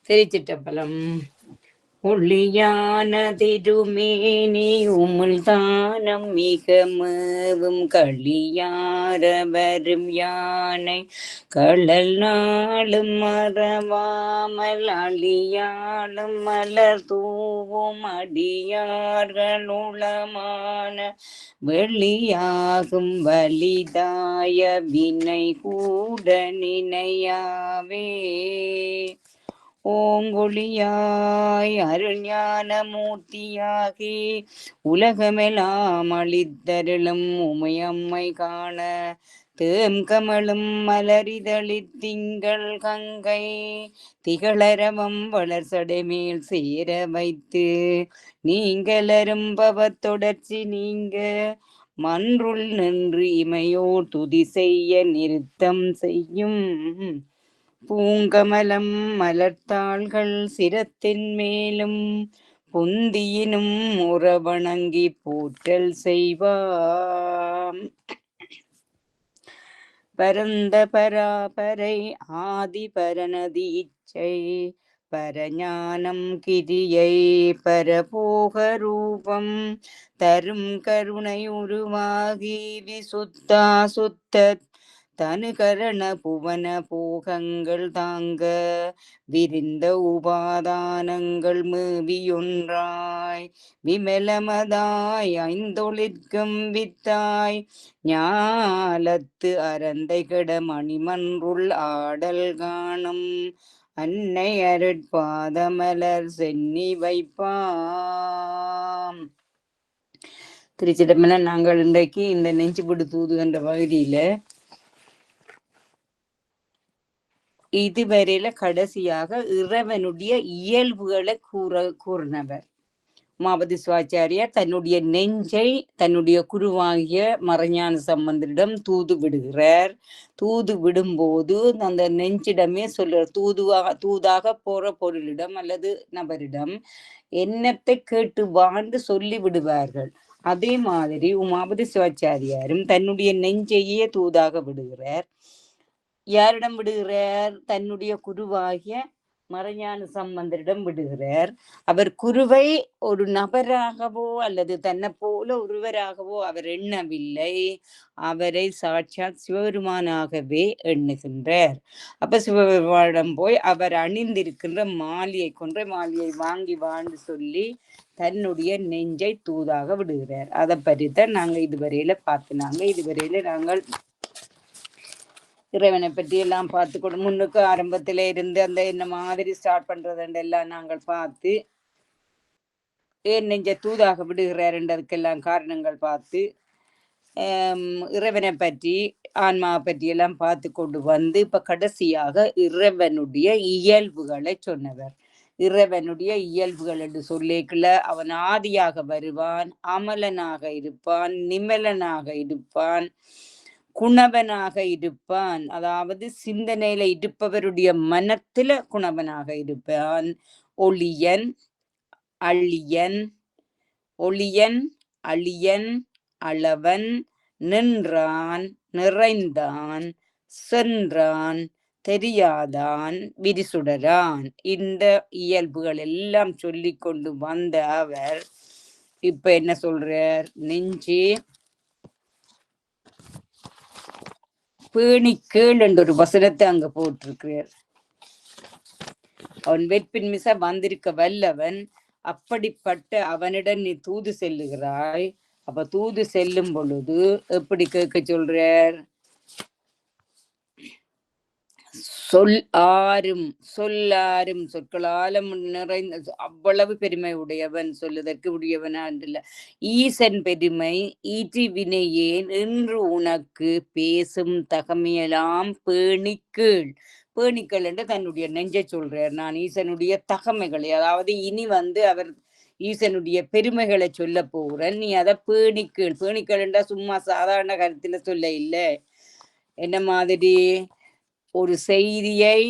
திருச்சிற்றம்பலம். ஒளியான திருமேனி உமிழ்தானம் மிகமவும் களியார வரும் யானை களல் நாளும் மறவாமல் அழியாளும் மலர் தூவும் அடியார்கள் உளமான வெளியாகும் வலிதாய வினை கூட நினையாவே. ஓங்கொழியாய் அருஞான மூர்த்தியாகி உலகமெல்லாம் அளித்தருளும் உமையம்மை காண தேம் கமலும் மலரிதழித் திங்கள் கங்கை திகழரவம் வளர்சடைமேல் சேர வைத்து நீங்களரும் பவத்தொடர்ச்சி நீங்க மன்றுள் நின்று இமையோர் துதி செய்ய நிறுத்தம் செய்யும் பூங்கமலம் மலர்த்தாள்கள் சிரத்தின் மேலும் பொந்தியினும் உறவணங்கி போற்றல் செய்வாம். பரந்த பராபரை ஆதி பரநதி இச்சை பரஞானம் கிரியை பரபோக ரூபம் தரும் கருணை உருவாகி விசுத்தா சுத்த தனுகரண புவன போகங்கள் தாங்க விரிந்த உபாதானங்கள் மேவியொன்றாய் விமலமதாய் ஐந்தொழிற்கும் வித்தாய் ஞாலத்து அரந்தை கட மணிமன்றுள் ஆடல் காணும் அன்னை அருட்பாதமலர் சென்னி வைப்பாம். திருச்சிதம்பரம். நாங்கள் இன்றைக்கு இந்த நெஞ்சுபடு தூதுகின்ற பகுதியில இதுவரையில கடைசியாக இறைவனுடைய இயல்புகளை கூறினவர் உமாபதி சிவாச்சாரியார் தன்னுடைய நெஞ்சை தன்னுடைய குருவாகிய மறைஞான சம்பந்தரிடம் தூது விடுகிறார். தூது விடும்போது அந்த நெஞ்சிடமே சொல்றார், தூதாக போற பொருளிடம் அல்லது நபரிடம் என்னத்தை கேட்டு வாழ்ந்து சொல்லி விடுவார்கள். அதே மாதிரி உமாபதி சிவாச்சாரியாரும் தன்னுடைய நெஞ்சையே தூதாக விடுகிறார். யாரிடம் விடுகிறார்? தன்னுடைய குருவாகிய மறைஞான சம்பந்தரிடம் விடுகிறார். அவர் குருவை ஒரு நபராகவோ அல்லது தன்னை போல ஒருவராகவோ அவர் எண்ணவில்லை, அவரை சாட்சாத் சிவபெருமானாகவே எண்ணுகின்றார். அப்ப சிவபெருமானிடம் போய் அவர் அணிந்திருக்கின்ற மாலையை கொன்ற மாலையை வாங்கி வாழ்ந்து சொல்லி தன்னுடைய நெஞ்சை தூதாக விடுகிறார். அதை பற்றித்தான் நாங்க இதுவரையில பார்த்துனாங்க. இதுவரையில நாங்கள் இறைவனை பற்றி எல்லாம் பார்த்து முன்னுக்கு ஆரம்பத்தில இருந்து அந்த என்ன மாதிரி ஸ்டார்ட் பண்றதுண்டு எல்லாம் நாங்கள் பார்த்து ஏன் நெஞ்ச தூதாக விடுகிறாருன்றதுக்கெல்லாம் காரணங்கள் பார்த்து இறைவனை பற்றி ஆன்மாவை பற்றி எல்லாம் பார்த்து கொண்டு வந்து இப்ப கடைசியாக இறைவனுடைய இயல்புகளை சொன்னவர். இறைவனுடைய இயல்புகள் என்று சொல்லிக்கல அவன் ஆதியாக வருவான், அமலனாக இருப்பான், நிமலனாக இருப்பான், குணவனாக இருப்பான். அதாவது சிந்தனையில இருப்பவருடைய மனத்துல குணவனாக இருப்பான். ஒளியன் அழியன், ஒளியன் அழியன் அளவன், நின்றான் நிறைந்தான், சென்றான் தெரியாதான், விரிசுடரான். இந்த இயல்புகள் எல்லாம் சொல்லி கொண்டு வந்த அவர் இப்ப என்ன சொல்றார்? நெஞ்சே பேணி கேள் என்ற ஒரு வசனத்தை அங்க போட்டிருக்கிறார். அவன் வெற்பின் மிச வந்திருக்க வல்லவன், அப்படிப்பட்ட அவனிடம் நீ தூது செல்லுகிறாய். அப்ப தூது செல்லும் பொழுது எப்படி கேட்க சொல்றார்? சொல்லாரும் சொற்களாலும் நிறைந்த அவ்வளவு பெருமை உடையவன், சொல்லுதற்கு உடையவனா என்றில்ல. ஈசன் பெருமை ஈற்றி வினையேன் என்று உனக்கு பேசும் தகமையெல்லாம் பேணிக்கீழ். பேணிக்கள் என்று தன்னுடைய நெஞ்சை சொல்றார். நான் ஈசனுடைய தகமைகளை, அதாவது இனி அவர் ஈசனுடைய பெருமைகளை சொல்ல போகிறேன், நீ அதை பேணிக்கீழ். பேணிக்கள் என்றா சும்மா சாதாரண கருத்துல சொல்ல இல்லை. என்ன மாதிரி? ஒரு செய்தியை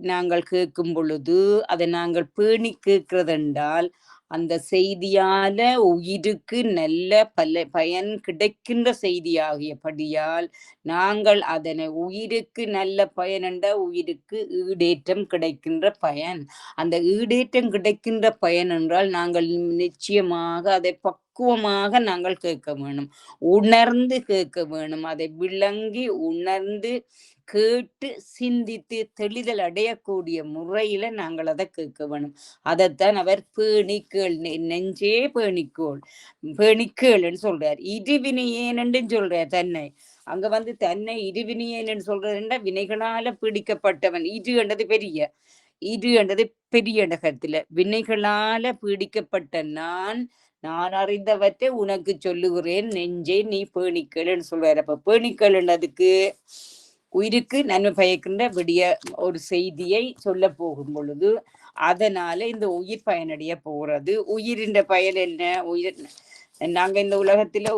நாங்கள் கேட்கும் பொழுது அதை நாங்கள் பேணி கேட்கிறதென்றால் அந்த செய்தியால உயிருக்கு நல்ல பயன் கிடைக்கின்ற செய்தியாகியபடியால் நாங்கள் அதனை உயிருக்கு நல்ல பயன் என்ற உயிருக்கு ஈடேற்றம் கிடைக்கின்ற பயன். அந்த ஈடேற்றம் கிடைக்கின்ற பயன் என்றால் நாங்கள் நிச்சயமாக அதை பக்குவமாக நாங்கள் கேட்க வேணும், உணர்ந்து கேட்க வேணும். அதை விளங்கி உணர்ந்து கேட்டு சிந்தித்து தெளிதல் அடையக்கூடிய முறையில நாங்கள் அதை கேட்க வேணும். அதைத்தான் அவர் பேணிக்கேள், நெஞ்சே பேணிக்கோள், பேணிக்கேள்ன்னு சொல்றார். இருவினையேன்னு சொல்றார் தன்னை. அங்க தன்னை இருவினையேன்னு சொல்றதுன்னா வினைகளால பீடிக்கப்பட்டவன். இது என்றது பெரிய, இது என்றது பெரிய இடத்துல வினைகளால பீடிக்கப்பட்ட நான் அறிந்தவற்றை உனக்கு சொல்லுகிறேன், நெஞ்சே நீ பேணிக்கேள்ன்னு சொல்றாரு. அப்ப பேணிக்கேள்ன்றதுக்கு உயிருக்கு நன்மை பயக்கின்ற விடிய ஒரு செய்தியை சொல்ல போகும் பொழுது அதனால இந்த உயிர் பயனடைய போறது. உயிரின் பயன் என்ன? உயிர் நாங்க இந்த உலகத்துல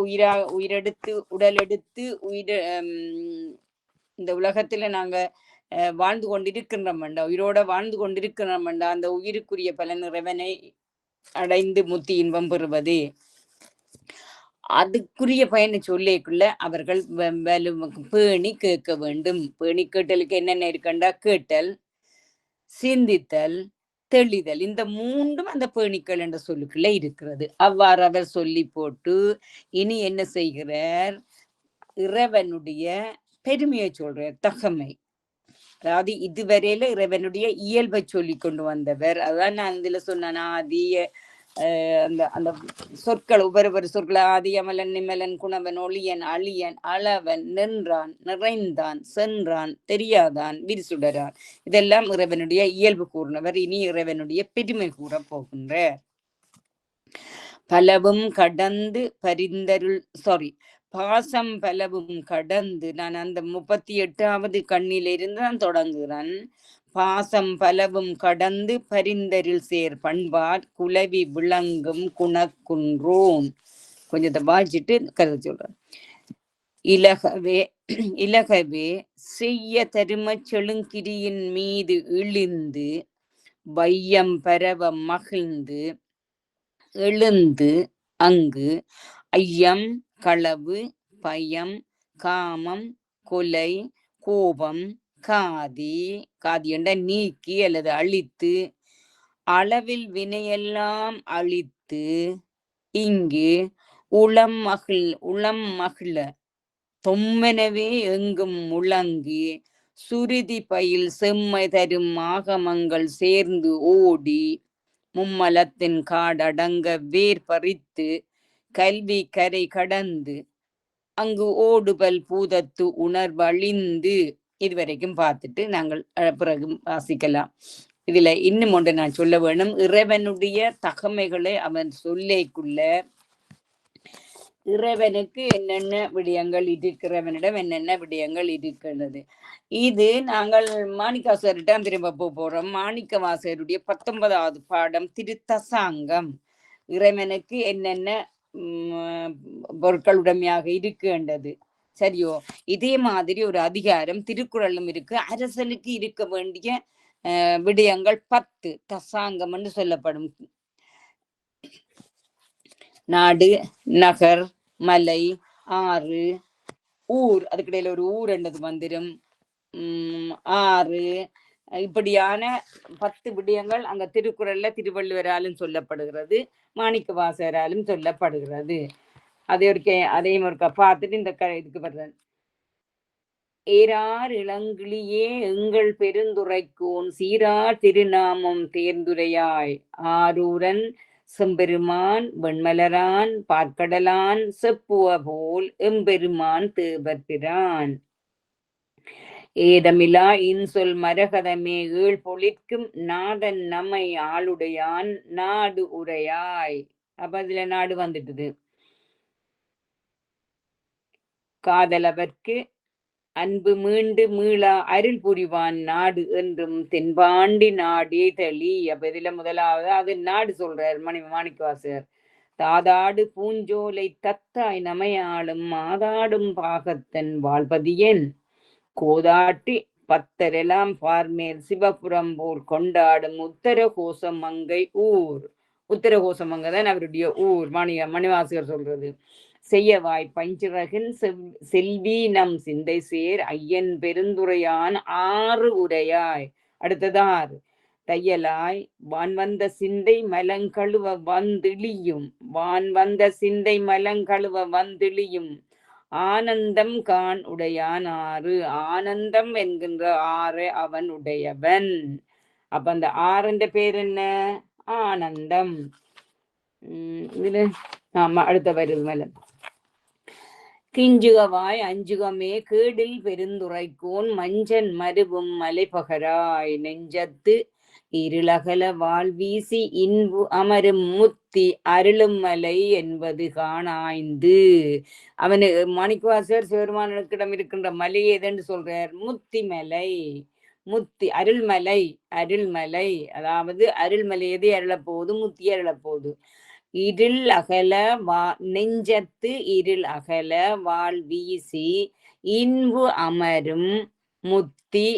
உயிரெடுத்து உடல் எடுத்து இந்த உலகத்துல நாங்க வாழ்ந்து கொண்டிருக்கின்றோம்டா, உயிரோட வாழ்ந்து கொண்டிருக்கிறோம்டா. அந்த உயிருக்குரிய பலன் இறைவனை அடைந்து முத்தி இன்பம் பெறுவது. அதுக்குரிய பயனை சொல்லிக்குள்ள அவர்கள் பேணி கேட்க வேண்டும். பேணி கேட்டலுக்கு என்னென்ன இருக்கண்டா? கேட்டல், சிந்தித்தல், தெளிதல். இந்த மூன்றும் அந்த பேணிக்கள் என்ற சொல்லுக்குள்ள இருக்கிறது. அவ்வாறு அவர் சொல்லி போட்டு இனி என்ன செய்கிறார்? இறைவனுடைய பெருமையை சொல்றார், தகமை. அதாவது இதுவரையில இறைவனுடைய இயல்பை சொல்லி கொண்டு வந்தவர். அதான் நான் இதுல சொன்னேன், ஆதிய அந்த அந்த சொற்கள் ஒவ்வொரு சொற்கள் ஆதி அமலன் நிமலன் குணவன் ஒளியன் அழியன் அளவன் நின்றான் நிறைந்தான் சென்றான் தெரியாதான் விரிசுடரான், இதெல்லாம் இறைவனுடைய இயல்பு கூறினவர். இனி இறைவனுடைய பெருமை கூற போகின்ற. பலவும் கடந்து பரிந்தருள் பாசம் பலவும் கடந்து, நான் அந்த 38வது கண்ணிலிருந்து நான் தொடங்குகிறேன். பாசம் பலவும் கடந்து பரிந்தரில் சேர் பண்பார் குலவி விளங்கும் குணக்குன்றோன். கொஞ்சத்தை வாசிச்சுட்டு கருத சொல்றேன். இலகவே செய்ய தரும செழுங்கிரியின் மீது இழிந்து வையம் பரவ மகிழ்ந்து எழுந்து அங்கு ஐயம் களவு பயம் காமம் கொலை கோபம் காதி என்ற நீக்கி அல்லது அழித்து அளவில் வினையெல்லாம் அழித்து இங்கு உளம் மகிழ தொம்மெனவே எங்கும் முழங்கி சுருதி பயில் செம்மை தரும் ஆகமங்கள் சேர்ந்து ஓடி மும்மலத்தின் காடடங்க வேர் பறித்து கல்வி கரை கடந்து அங்கு ஓடுபல் பூதத்து உணர்வழிந்து. இதுவரைக்கும் பார்த்துட்டு நாங்கள் பிறகு வாசிக்கலாம். இதுல இன்னும் ஒன்று நான் சொல்ல வேணும். இறைவனுடைய தகமைகளை அவன் சொல்லேக்குள்ள இறைவனுக்கு என்னென்ன விடயங்கள் இருக்கிறவனிடம் என்னென்ன விடயங்கள் இருக்கிறது. இது நாங்கள் மாணிக்கவாசகர்கிட்ட திரும்ப போறோம். மாணிக்கவாசகருடைய 19வது பாடம் திருத்தசாங்கம். இறைவனுக்கு என்னென்ன பொருட்கள் உடமையாக இருக்குன்றது. சரியோ? இதே மாதிரி ஒரு அதிகாரம் திருக்குறளும் இருக்கு. அரசனுக்கு இருக்க வேண்டிய விடயங்கள் 10 தசாங்கம் என்று சொல்லப்படும். நாடு, நகர், மலை, ஆறு, ஊர், அதுக்கிடையில ஒரு ஊர் என்றது வந்துடும், ஆறு, இப்படியான 10 விடயங்கள் அங்க திருக்குறள்ல திருவள்ளுவராலும் சொல்லப்படுகிறது, மாணிக்க வாசகராலும் சொல்லப்படுகிறது. அதையும் ஒருக்கா பார்த்துட்டு இந்த இதுக்கு வர்றேன். ஏரார் இளங்கிளியே எங்கள் பெருந்துரைக்கோன் சீரார் திருநாமம் தேர்ந்துரையாய் ஆரூரன் செம்பெருமான் வெண்மலரான் பார்க்கடலான் செப்புவ போல் எம்பெருமான் தேவர்பிரான் ஏதமிலா இன்சொல் மரகதமே ஏழ் பொழிற்கும் நாதன் நம்மை ஆளுடையான் நாடு உரையாய். அப்ப அதுல நாடு வந்துட்டுது. காதலவர்க்கு அன்பு மீண்டு மீளா அருள் புரிவான் நாடு என்றும் தென்பாண்டி நாடே தளி. அப்ப இதுல முதலாவது அது நாடு சொல்றார் மாணிக்கவாசகர். தாதாடு பூஞ்சோலை தத்தாய் நமையாளும் மாதாடும் பாகத்தன் வாழ்பதியன் கோதாட்டி பத்தரெல்லாம் பார்மேல் சிவபுரம் போர் கொண்டாடும் உத்தர கோசம் மங்கை ஊர். உத்தரகோசமங்கதான் அவருடைய ஊர். மணிவாசகர் சொல்றது. செய்யவாய் பஞ்சிறகின் செல்வி நம் சிந்தை சேர் ஐயன் பெருந்துரையான் ஆறு உரையாய். அடுத்ததார் தையலாய் வான் வந்த சிந்தை மலங்கழுவ வந்திழியும். வான் வந்த சிந்தை மலங்கழுவ வந்திழியும் ஆனந்தம் கான் உடையான் ஆறு. ஆனந்தம் என்கின்ற ஆறு அவன் உடையவன். அப்ப அந்த ஆறுன்ற பேர் என்ன? ஆனந்தம். இதுல ஆமா அடுத்த வருது மேல. கிஞ்சுகவாய் அஞ்சுகமே கேடில் பெருந்துரைக்கோன் மஞ்சன் மருவும் மலைபகராய் நெஞ்சத்து இருளகல வாழ்வீசி இன்பு அமரும் முத்தி அருளும் மலை என்பது காணாய்ந்து. அவனு மாணிக்கவாசகர் சிவருமானிடம் இருக்கின்ற மலை எதென்று சொல்றார்? முத்தி மலை. முத்தி அருள்மலை. அருள்மலை அதாவது அருள்மலை எது அருளப்போகுது? முத்தி அருளப்போகுது. இருள் அகல நெஞ்சத்து இருள் அகல வாழ் வீசி இன்பு அமரும் முத்தி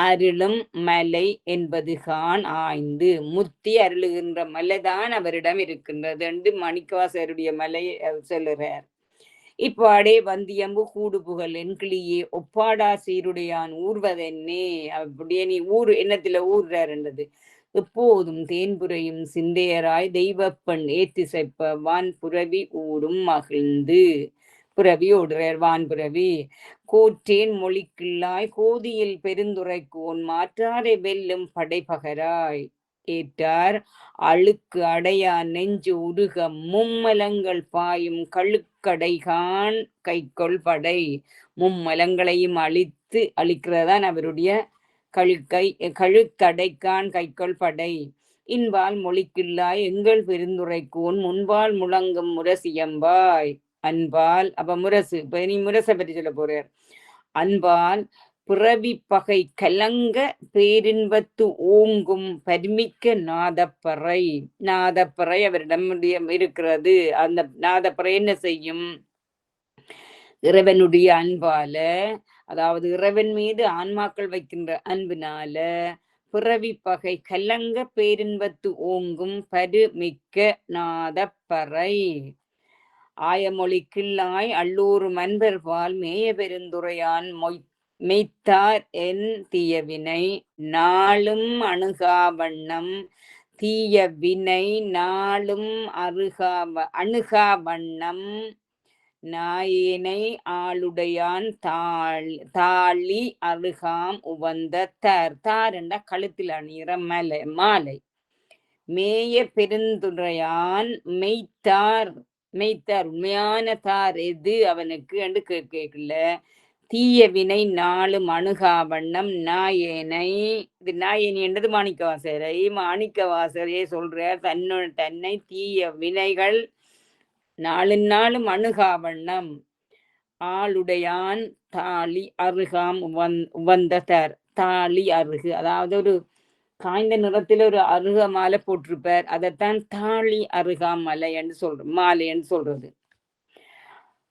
அருளும் மலை என்பது கான் ஆய்ந்து. முத்தி அருளுகின்ற மலைதான் அவரிடம் இருக்கின்றது என்று மாணிக்கவாசகருடைய மலை சொல்லுறார். இப்பாடே வந்தியம்பு கூடு புகழ் என்கிளியே ஒப்பாடா சீருடையான் ஊர்வதென்னே. அப்படியே நீ ஊர் என்னத்துல ஊர்றாருன்றது. எப்போதும் தேன்புரையும் சிந்தையராய் தெய்வப்பெண் ஏத்திசைப்ப வான் புரவி ஊரும் மகிழ்ந்து. புரவி ஓடுறார் வான்புரவி. கோற்றேன் மொழிக்கிள்ளாய் கோதியில் பெருந்துரைக்கோன் மாற்றாரை வெல்லும் படைபகராய் ஏற்றார் அழுக்கு அடையா நெஞ்சு உருக மும்மலங்கள் பாயும் கழுக்கடைகான் கைக்கொள் படை. மும்மலங்களையும் அழிக்கிறதான் அவருடைய கழுக்கடைக்கான் கைக்கொள் படை. இன்பால் மொழிக்கில்லாய் எங்கள் பெருந்துரைக்கோன் முன்பால் முழங்கும் முரசியம்பாய். அன்பால் அப்ப முரசு. இப்ப நீ முரசை பற்றி சொல்ல போறார். அன்பால் பிறவி பகை கலங்க பேரின்பத்து ஓங்கும் பரிமிக்க நாதப்பறை. நாதப்பறை அவரிடம் இருக்கிறது. அந்த நாதப்பறை என்ன செய்யும்? இறைவனுடைய அன்பால, அதாவது இறைவன் மீது ஆன்மாக்கள் வைக்கின்ற அன்பினால பிறவி பகை கலங்க பேரின்பத்து ஓங்கும் பருமிக்க நாதப்பறை. ஆயமொழி கிள்ளாய் அல்லூர் மன்பர்பால் மேய பெருந்துரையான் மெய்த்தார் என் தீயவினை நாளும் அணுகாவண்ணம். தீயவினை நாளும் அணுகாவண்ணம் நாயேனை ஆளுடையான் தாளி அருகாம் உவந்த தார். தார் என்ற கழுத்தில் அணிகிற மாலை. மேய பெருந்துரையான் மெய்த்தார். மெய்த்தார் உண்மையான தார் எது அவனுக்கு என்று கேட்கல. தீய வினை நாளும் அணுகாவண்ணம் நாயேனை. இது நாயேனி என்றது மாணிக்கவாசகரை. மாணிக்கவாசகரையே சொல்றார் தன்னை தீய வினைகள் நாளும் நாளும் அணுகாவண்ணம் ஆளுடையான் தாளி அருகாம் உவந்த தார். தாளி அருகு அதாவது ஒரு காய்ந்த நிறத்தில் ஒரு அருக மாலை போட்டிருப்பார். அதைத்தான் தாளி அருகாம் மலை என்று மாலை என்று சொல்றது.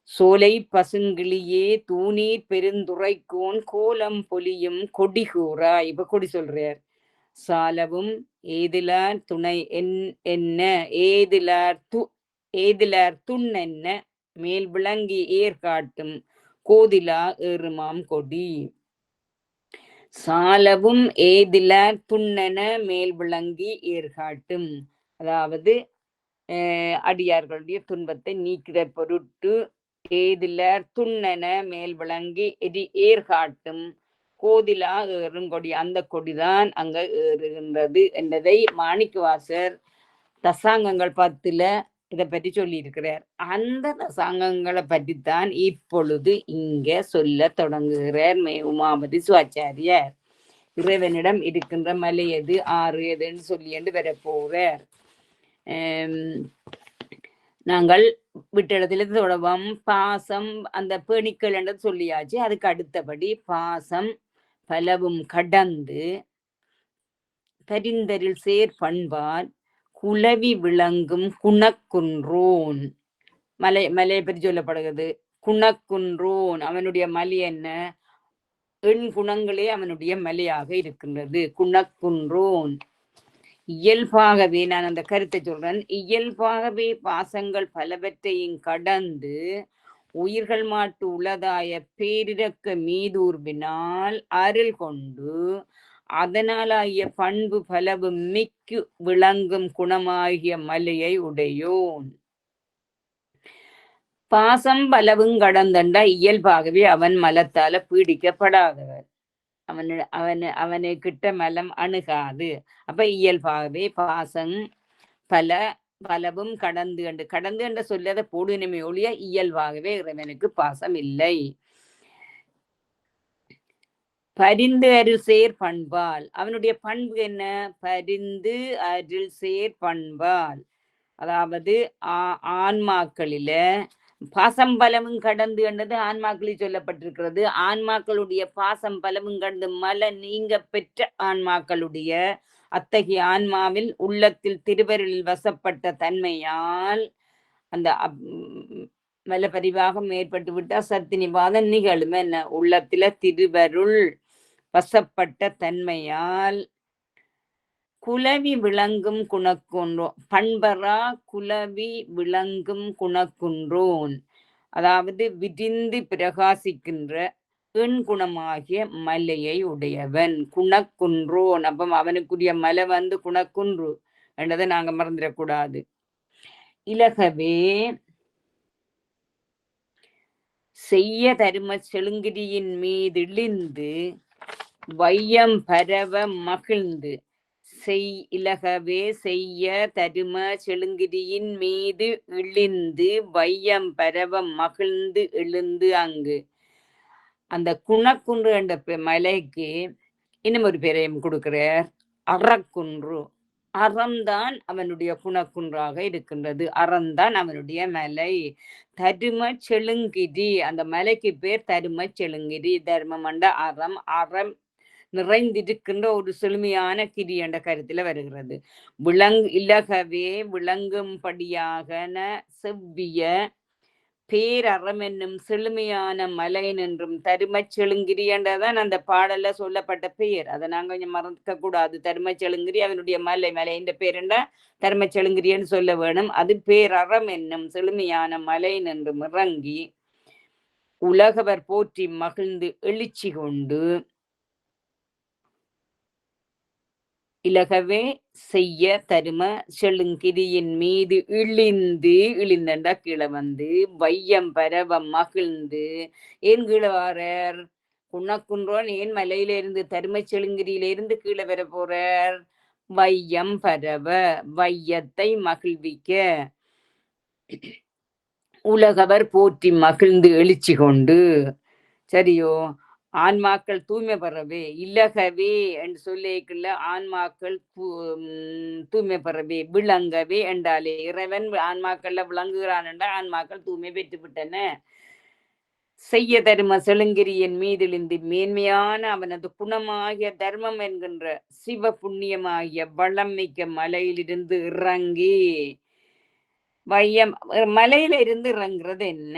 சோலை பசுங்கிளியே தூணீர் பெருந்துரைக்கோன் கோலம் பொலியும் கொடி கூறா. இப்ப கொடி சொல்றார். சாலவும் ஏதிலார் துணை என்ன ஏதிலார் துண்ணென்ன மேல் விளங்கி ஏற்காட்டும் கோதிலா ஏறுமாம் கொடி. சாலவும் ஏதிலார் துண்ணென மேல் விளங்கி ஏற்காட்டும், அதாவது அடியார்களுடைய துன்பத்தை நீக்கிற பொருட்டு ஏதிலார் துண்ணென மேல் விளங்கி ஏற்காட்டும் கோதிலா ஏறுங்கொடி. அந்த கொடிதான் அங்க ஏறுகின்றது என்பதை மாணிக்கவாசகர் தசாங்கங்கள் 10 இதை பற்றி சொல்லி இருக்கிறார். அந்த தசாங்கங்களை பற்றித்தான் இப்பொழுது இங்க சொல்ல தொடங்குகிறார் உமாபதி சிவாச்சாரியார். இறைவனிடம் இருக்கின்ற மலை எது, ஆறு எதுன்னு சொல்லி என்று வர போறார். நாங்கள் விட்டிடத்துல தொடவம் பாசம் அந்த பேணிக்கள் என்று சொல்லியாச்சு. அதுக்கு அடுத்தபடி பாசம் பலவும் கடந்து பரிந்தரில் சேர் பண்பார் குலவி விளங்கும் குணக்குன்றோன். மலையை பற்றி சொல்லப்படுகிறது. குணக்குன்றோன் அவனுடைய மலை என்ன? எண் குணங்களே அவனுடைய மலையாக இருக்கின்றது. குணக்குன்றோன் இயல்பாகவே நான் அந்த கருத்தை சொல்றேன். இயல்பாகவே பாசங்கள் பலவற்றையும் கடந்து உயிர்கள் மாட்டு உளதாய பேரிரக்க மீதூர்வினால் அருள் கொண்டு அதனாலாகிய பண்பு பலவு மிக்கு விளங்கும் குணமாகிய மலையை உடையோன். பாசம் பலவும் கடந்தண்ட இயல்பாகவே அவன் மலத்தால பீடிக்கப்படாதவன். அவனை கிட்ட மலம் அணுகாது. அப்ப இயல்பாகவே பாசம் பலவும் கடந்து என்ற சொல்லத போடுனமே ஒழிய இயல்பாகவே இறைவனுக்கு பாசம் இல்லை. பரிந்து அருள் சேர் பண்பால், அவனுடைய பண்பு என்ன? பரிந்து அருள் சேர் பண்பால், அதாவது ஆன்மாக்களில பாசம் பலமும் கடந்து என்றது ஆன்மாக்களில் சொல்லப்பட்டிருக்கிறது. ஆன்மாக்களுடைய பாசம் பலமும் கடந்து மல நீங்க பெற்ற ஆன்மாக்களுடைய அத்தகைய ஆன்மாவில் உள்ளத்தில் திருவருளில் வசப்பட்ட தன்மையால் அந்த மல பரிவாகம் ஏற்பட்டு விட்டா சத்தினிவாதம் நிகழும். என்ன? உள்ளத்தில திருவருள் வசப்பட்ட தன்மையால் குலவி விளங்கும் குணக்குன்றோ, பண்பரா குலவி விளங்கும் குணக்குன்றோன், அதாவது விரிந்து பிரகாசிக்கின்ற எண் குணமாகிய மலையை உடையவன் குணக்குன்றோன். அப்ப அவனுக்குரிய மலை குணக்குன்று என்றதை நாங்க மறந்துடக்கூடாது. இலகவே செய்ய தரும செழுங்கிரியின் மீது இழிந்து வையம் பரவ மகிழ்ந்து, இலகவே செய்ய தரும செழுங்கிரியின் மீது இழிந்து வையம் பரவ மகிழ்ந்து எழுந்து அங்கு. அந்த குணக்குன்று என்ற மலைக்கு இன்னும் ஒரு பேரையும் கொடுக்கிறார், அறக்குன்று. அறம்தான் அவனுடைய குணக்குன்றாக இருக்கின்றது. அறம்தான் அவனுடைய மலை. தரும செழுங்கிரி, அந்த மலைக்கு பேர் தரும செழுங்கிரி. தர்மம் என்ற அறம், அறம் நிறைந்திருக்கின்ற ஒரு செழுமையான கிரி என்ற கருத்துல வருகிறது. இலகவே விளங்கும்படியாக செவ்விய பேரறம் என்னும் செழுமையான மலை நின்றும் தரும செழுங்கிரி என்றதான் அந்த பாடல்ல சொல்லப்பட்ட பெயர். அதை நாங்க கொஞ்சம் மறக்க கூடாது. தரும செழுங்கிரி அவனுடைய மலை என்ற பேர் என்ன? தரும செழுங்கிரின்னு சொல்ல வேணும். அது பேரறம் என்னும் செழுமையான மலை நின்றும் இறங்கி உலகவர் போற்றி மகிழ்ந்து எழுச்சி கொண்டு, இலகவே செய்ய தரும செழுங்கிரியின் மீது இழிந்தண்டா கீழே வையம் பரவ மகிழ்ந்து. ஏன் கீழே வாரார்? குணக்குன்றோன் ஏன் மலையிலிருந்து தரும செழுங்கிரியிலிருந்து கீழே வர போறார்? வையம் பரவ, வையத்தை மகிழ்விக்க, உலகவர் போற்றி மகிழ்ந்து எழுச்சி கொண்டு. சரியோ? ஆன்மாக்கள் தூய்மை பெறவே, இல்லகவே என்று சொல்லிக்குள்ள ஆன்மாக்கள் தூய்மை பெறவே, விளங்கவே என்றாலே இறைவன் ஆன்மாக்கள்ல விளங்குகிறான் என்றால் ஆன்மாக்கள் தூய்மை பெற்று விட்டன. செய்ய தரும செழுங்கிரியின் மீதிலிருந்து மேன்மையான அவனது குணமாகிய தர்மம் என்கின்ற சிவ புண்ணியமாகிய வளம் மிக்க மலையிலிருந்து இறங்கி வையம், மலையில இருந்து இறங்குறது என்ன?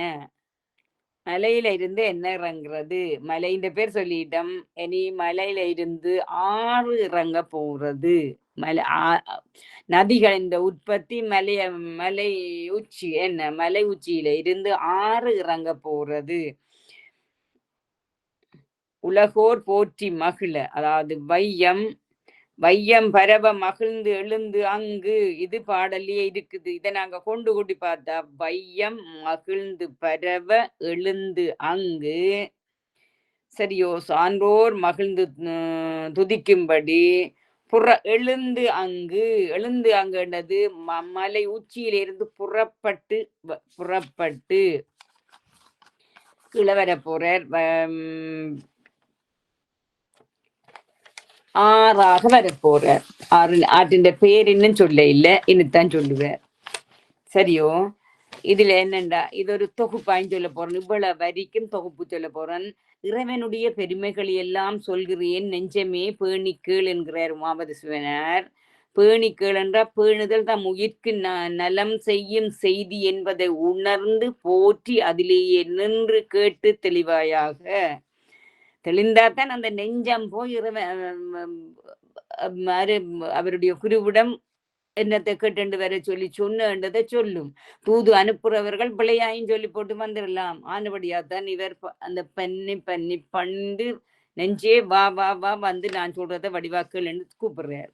மலையில இருந்து என்ன இறங்குறது? மலையின் பேர் சொல்லிட்டோம். இனி மலையில இருந்து ஆறு இறங்க போறது. நதிகளின் உற்பத்தி மலை உச்சி, என்ன மலை உச்சியில இருந்து ஆறு இறங்க போறது. உலகோர் போற்றி மகிழ, அதாவது வையம் பரவ மகிழ்ந்து எழுந்து அங்கு. இது பாடல்லையே இருக்குது. இதை நாங்க கொண்டு கூட்டி பார்த்தா வையம் மகிழ்ந்து பரவ எழுந்து அங்கு. சரியோ? சான்றோர் மகிழ்ந்து துதிக்கும்படி எழுந்து அங்கு. எழுந்து அங்குன்றது மலை உச்சியிலிருந்து புறப்பட்டு கீழே வர போறார். ஆறாக வரப்போறார். ஆற்றின் பேர் இன்னும் சொல்ல இல்லை, இன்னுத்தான் சொல்லுவார். சரியோ? இதுல என்னண்டா, இது ஒரு தொகுப்பாயும் சொல்ல போறேன். இவ்வளவு வரிக்கும் தொகுப்பு சொல்ல போறேன். இறைவனுடைய பெருமைகளை எல்லாம் சொல்கிறேன் நெஞ்சமே பேணிக்கேள் என்கிறார் உமாபதி சிவனார். பேணிக்கேள் என்றால் பேணுதல் தம் உயிர்க்கு நலம் செய்யும் செய்தி என்பதை உணர்ந்து போற்றி அதிலேயே நின்று கேட்டு தெளிவாயாக. தெளிந்தாத்தான் அந்த நெஞ்சம் போய் அவருடைய குருவிடம் என்னத்தை கேட்டு வர சொல்லி சொன்னதை சொல்லும். தூது அனுப்புறவர்கள் பிள்ளையாயும் சொல்லி போட்டு வந்துடலாம். ஆனபடியாத்தான் இவர் அந்த பண்ணி பண்ணி பண்டு நெஞ்சே வா வா வா வந்து நான் சொல்றத வடிவாக்கல்ன்னு கூப்பிடுறார்.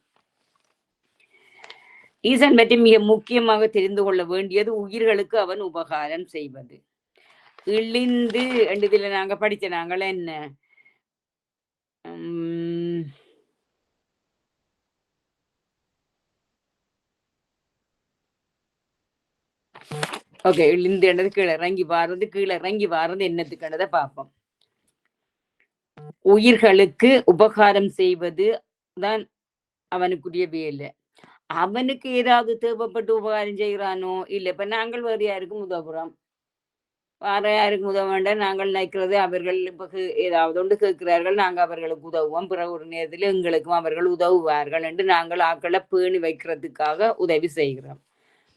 ஈசன் பற்றி மிக முக்கியமாக தெரிந்து கொள்ள வேண்டியது உயிர்களுக்கு அவன் உபகாரம் செய்வது. இழிந்து இதுல நாங்க படிச்ச நாங்கள் என்ன ஓகே, இழிந்து கீழே இறங்கி வாரது என்னத்துக்குன்றதை பார்ப்போம். உயிர்களுக்கு உபகாரம் செய்வது தான் அவனுக்குரிய வேலை. அவனுக்கு ஏதாவது தேவைப்பட்டு உபகாரம் செய்கிறானோ இல்ல. இப்ப நாங்கள் வேறு யாருக்கும் உதவுறோம், வேற யாருக்கும் உதவ வேண்டாம். நாங்கள் நினைக்கிறது அவர்கள் இப்ப ஏதாவது ஒன்று கேட்கிறார்கள், நாங்க அவர்களுக்கு உதவுவோம். பிற ஒரு நேரத்தில் எங்களுக்கும் அவர்கள் உதவுவார்கள் என்று நாங்கள் ஆக்களை பேணி வைக்கிறதுக்காக உதவி செய்கிறோம்.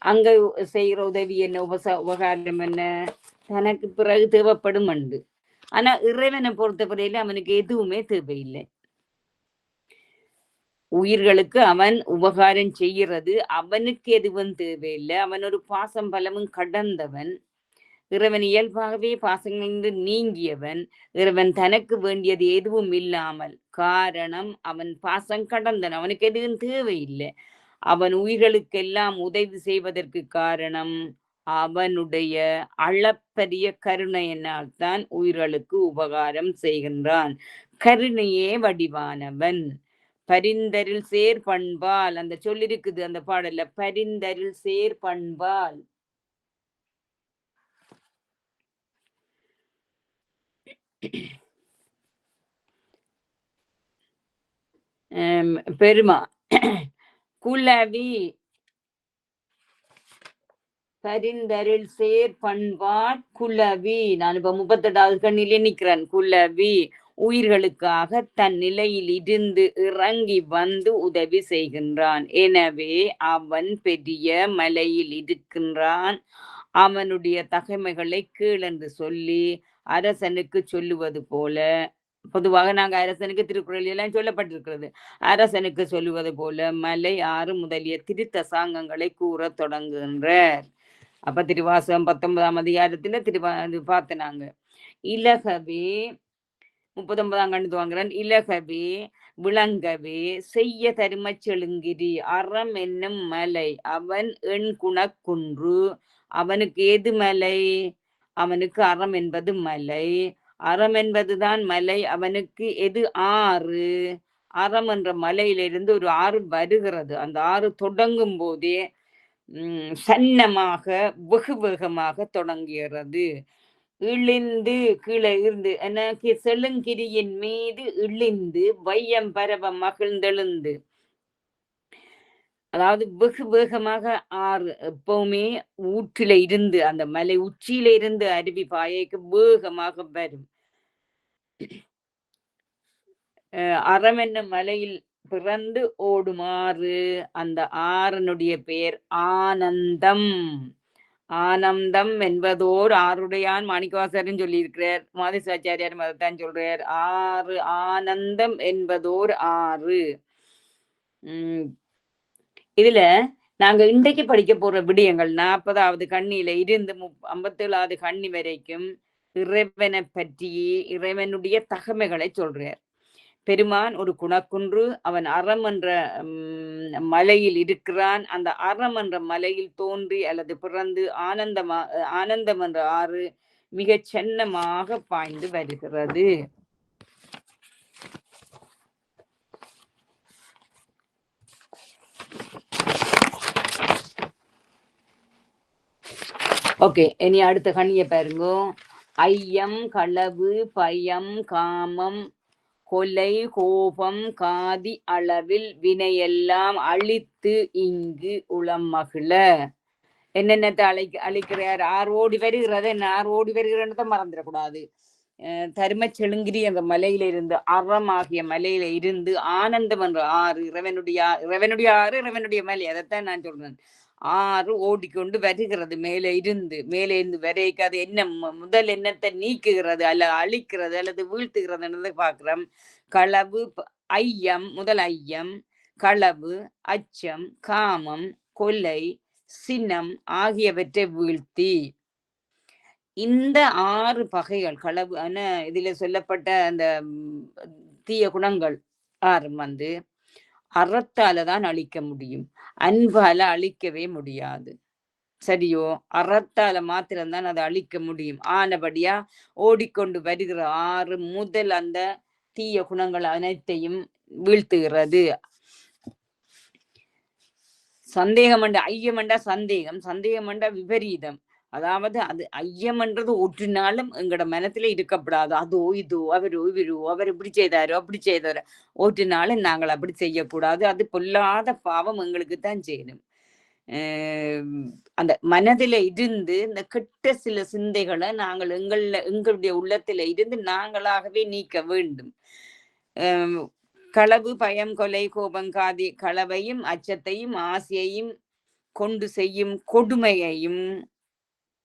அங்க செய்கிற உதவி என்ன, உபகாரம் என்ன, தனக்கு பிறகு தேவைப்படும் உண்டு. ஆனா இறைவனை பொறுத்தவரையில அவனுக்கு எதுவுமே தேவையில்லை. உயிர்களுக்கு அவன் உபகாரம் செய்கிறது அவனுக்கு எதுவும் தேவையில்லை. அவன் ஒரு பாசம் பலமும் கடந்தவன். இறைவன் இயல்பாகவே பாசங்களிலிருந்து நீங்கியவன். இறைவன் தனக்கு வேண்டியது எதுவும் இல்லாமல், காரணம் அவன் பாசம் கடந்தன், அவனுக்கு எதுவும் தேவையில்லை. அவன் உயிர்களுக்கெல்லாம் உதவி செய்வதற்கு காரணம் அவனுடைய அளப்பரிய கருணையினால் தான் உயிர்களுக்கு உபகாரம் செய்கின்றான். கருணையே வடிவானவன். பரிந்தரில் சேர் பண்பால், அந்த சொல்லிருக்குது அந்த பாடல்ல, பரிந்தரில் சேர் பண்பால். பெருமா குலவி பரிந்தரில் சேர் பண்பாட் குலவி. நான் இப்ப 38வது கண்ணிலே நிக்கிறேன். குலவி உயிர்களுக்காக தன் நிலையில் இருந்து இறங்கி வந்து உதவி செய்கின்றான். எனவே அவன் பெரிய மலையில் இருக்கின்றான். அவனுடைய தகைமைகளை கீழென்று சொல்லி அரசனுக்கு சொல்லுவது போல, பொதுவாக நாங்க அரசனுக்கு திருக்குறள் எல்லாம் சொல்லப்பட்டிருக்கிறது. அரசனுக்கு சொல்லுவது போல மலை ஆறு முதலிய திருத்தசாங்கங்களை கூற தொடங்குகின்றார். அப்ப திருவாசகம் 19ஆம் அதிகாரத்துல பார்த்து நாங்க இலகவே 39ஆம் கண்டு துவங்குறேன். இலகவே விளங்கவே செய்ய தருமச் செழுங்கிரி அறம் என்னும் மலை அவன் எண் குணக்குன்று. அவனுக்கு ஏது மலை? அவனுக்கு அறம் என்பது மலை. அறம் என்பதுதான் மலை. அவனுக்கு எது ஆறு? அறம் என்ற மலையிலிருந்து ஒரு ஆறு வருகிறது. அந்த ஆறு தொடங்கும் போதே சன்னமாக வெகு வேகமாக தொடங்குகிறது. இழிந்து கீழே இருந்து எனக்கு செழுங்கிரியின் மீது இழிந்து வையம் பரவ மகிழ்ந்தெழுந்து, அதாவது வெகு வேகமாக ஆறு எப்பவுமே ஊற்றில இருந்து, அந்த மலை உச்சியில இருந்து அருவி பாயைக்கு வேகமாக வரும். அறம் என்னும் மலையில் பிறந்து ஓடுமாறு அந்த ஆறனுடைய பெயர் ஆனந்தம். ஆனந்தம் என்பதோர் ஆறுடையான் மாணிக்கவாசகரும் சொல்லியிருக்கிறார். மாதேசாச்சாரியாரும் அதைத்தான் சொல்றார். ஆறு ஆனந்தம் என்பதோர் ஆறு. இதுல நாங்க இன்றைக்கு படிக்க போற விடயங்கள் 40வது கண்ணியில இருந்து 57வது கண்ணி வரைக்கும் இறைவனை பற்றியே இறைவனுடைய தகமைகளை சொல்றார். பெருமான் ஒரு குணக்குன்று, அவன் அறம் என்ற மலையில் இருக்கிறான். அந்த அறம் என்ற மலையில் தோன்றி அல்லது பிறந்து ஆனந்தம் என்ற ஆறு மிக சென்னமாக பாய்ந்து வருகிறது. ஓகே, இனி அடுத்த கண்ணிய பாருங்க. ஐயம் களவு பயம் காமம் கொலை கோபம் காதி அளவில் வினையெல்லாம் அழித்து இங்கு உளம் மகிழ. என்னென்னத்தை அழிக்கிறார்? ஆறு ஓடி வருகிறது. என்ன ஆறு ஓடி வருகிறத மறந்துடக்கூடாது. தரும செழுங்கிரி என்ற மலையில இருந்து, அறமாகிய மலையில இருந்து ஆனந்தம் என்ற ஆறு, இறைவனுடைய ஆறு, இறைவனுடைய மலை, அதைத்தான் நான் சொல்றேன். ஆறு ஓடிக்கொண்டு வருகிறது மேலே இருந்து வரைக்கு. அது என்ன முதல் எண்ணத்தை நீக்குகிறது அல்லது அழிக்கிறது அல்லது வீழ்த்துகிறது பார்க்கிறோம். களவு ஐயம், முதல் ஐயம், களவு, அச்சம், காமம், கொலை, சினம் ஆகியவற்றை வீழ்த்தி. இந்த 6 பகைகள் களவு இதுல சொல்லப்பட்ட அந்த தீய குணங்கள் 6 வந்து அறத்தால தான் அழிக்க முடியும். அன்பால அழிக்கவே முடியாது. சரியோ? அறத்தால மாத்திரம்தான் அதை அழிக்க முடியும். ஆனபடியா ஓடிக்கொண்டு வருகிற 6 முதல் அந்த தீய குணங்கள் அனைத்தையும் வீழ்த்துகிறது. சந்தேகம் ஐயமண்டா சந்தேகம், சந்தேகமண்டா விபரீதம். அதாவது அது ஐயம்ன்றது ஒற்றினாலும் எங்கட மனத்துல இருக்கப்படாது. அதோ இதோ அவரோ இவரோ அவர் இப்படி செய்தாரோ அப்படி செய்தாரோ ஒற்றினாலும் நாங்கள் அப்படி செய்யக்கூடாது. அது பொல்லாத பாவம் எங்களுக்கு தான் செய்யணும். அந்த மனதில இருந்து இந்த கெட்ட சில சிந்தைகளை நாங்கள் எங்களுடைய உள்ளத்துல இருந்து நாங்களாகவே நீக்க வேண்டும். களவு, பயம், கொலை, கோபம், காதி, களவையும் அச்சத்தையும் ஆசையையும் கொண்டு செய்யும் கொடுமையையும்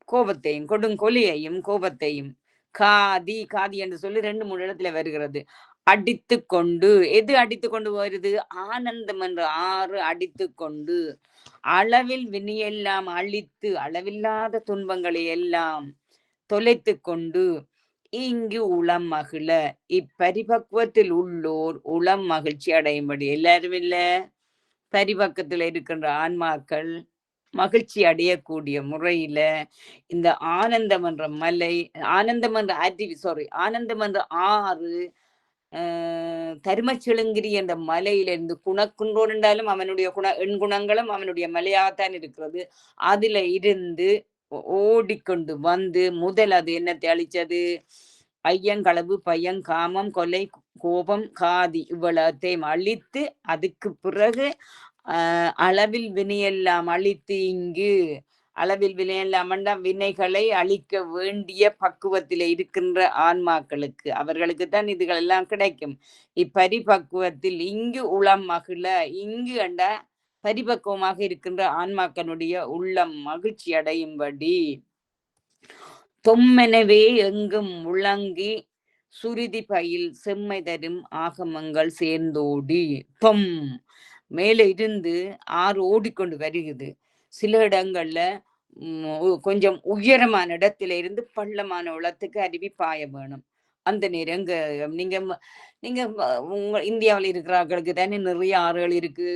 கோபத்தையும் கொடுங்கொலியையும் கோபத்தையும் காதி காதி என்று சொல்லி 2-3 இடத்துல வருகிறது. அடித்து கொண்டு எது அடித்து கொண்டு வருது? ஆனந்தம் என்ற 6 அடித்து கொண்டு அளவில் வினையெல்லாம் அழித்து அளவில்லாத துன்பங்களை எல்லாம் தொலைத்து கொண்டு இங்கு உளம் மகிழ இப்பரிபக்குவத்தில் உள்ளோர் உளம் மகிழ்ச்சி அடையும்படி. எல்லாரும் இல்ல பரிபக்கத்துல இருக்கின்ற ஆன்மாக்கள் மகிழ்ச்சி அடையக்கூடிய முறையில இந்த ஆனந்தம் என்ற மலை, ஆனந்தம் என்ற ஆனந்தம் என்ற 6 தருமச்சிழுங்கிரி என்ற மலையிலிருந்து குணக்குன்றோன் என்றாலும் அவனுடைய எண் குணங்களும் அவனுடைய மலையாகத்தான் இருக்கிறது. அதுல இருந்து ஓடிக்கொண்டு வந்து முதல் அது என்னத்தை அழிச்சது? ஐயங்களவு, பயம், காமம், கொலை, கோபம், காதி இவ்வளத்தையும் அழித்து அதுக்கு பிறகு அளவில் வினையெல்லாம் அழித்து இங்கு அளவில் வினையெல்லாம் வினைகளை அழிக்க வேண்டிய பக்குவத்தில் இருக்கின்ற ஆன்மாக்களுக்கு அவர்களுக்கு தான் இதுகள் எல்லாம் கிடைக்கும். இப்பரிபக்குவத்தில் இங்கு உளம் மகிழ இங்கு அண்ட பரிபக்குவமாக இருக்கின்ற ஆன்மாக்களுடைய உள்ளம் மகிழ்ச்சி அடையும்படி தொம்மெனவே எங்கும் முழங்கி சுருதி பயில் செம்மை தரும் ஆகமங்கள் சேர்ந்தோடி தொம் மேல இருந்து 6 ஓடிக்கொண்டு வருகிறது. சில இடங்கள்ல கொஞ்சம் உயரமான இடத்துல இருந்து பள்ளமான உளத்துக்கு அருவி பாய வேணும். அந்த நேரம் நீங்க நீங்க உங்க இந்தியாவில் இருக்கிறார்களுக்கு தானே நிறைய ஆறுகள் இருக்கு.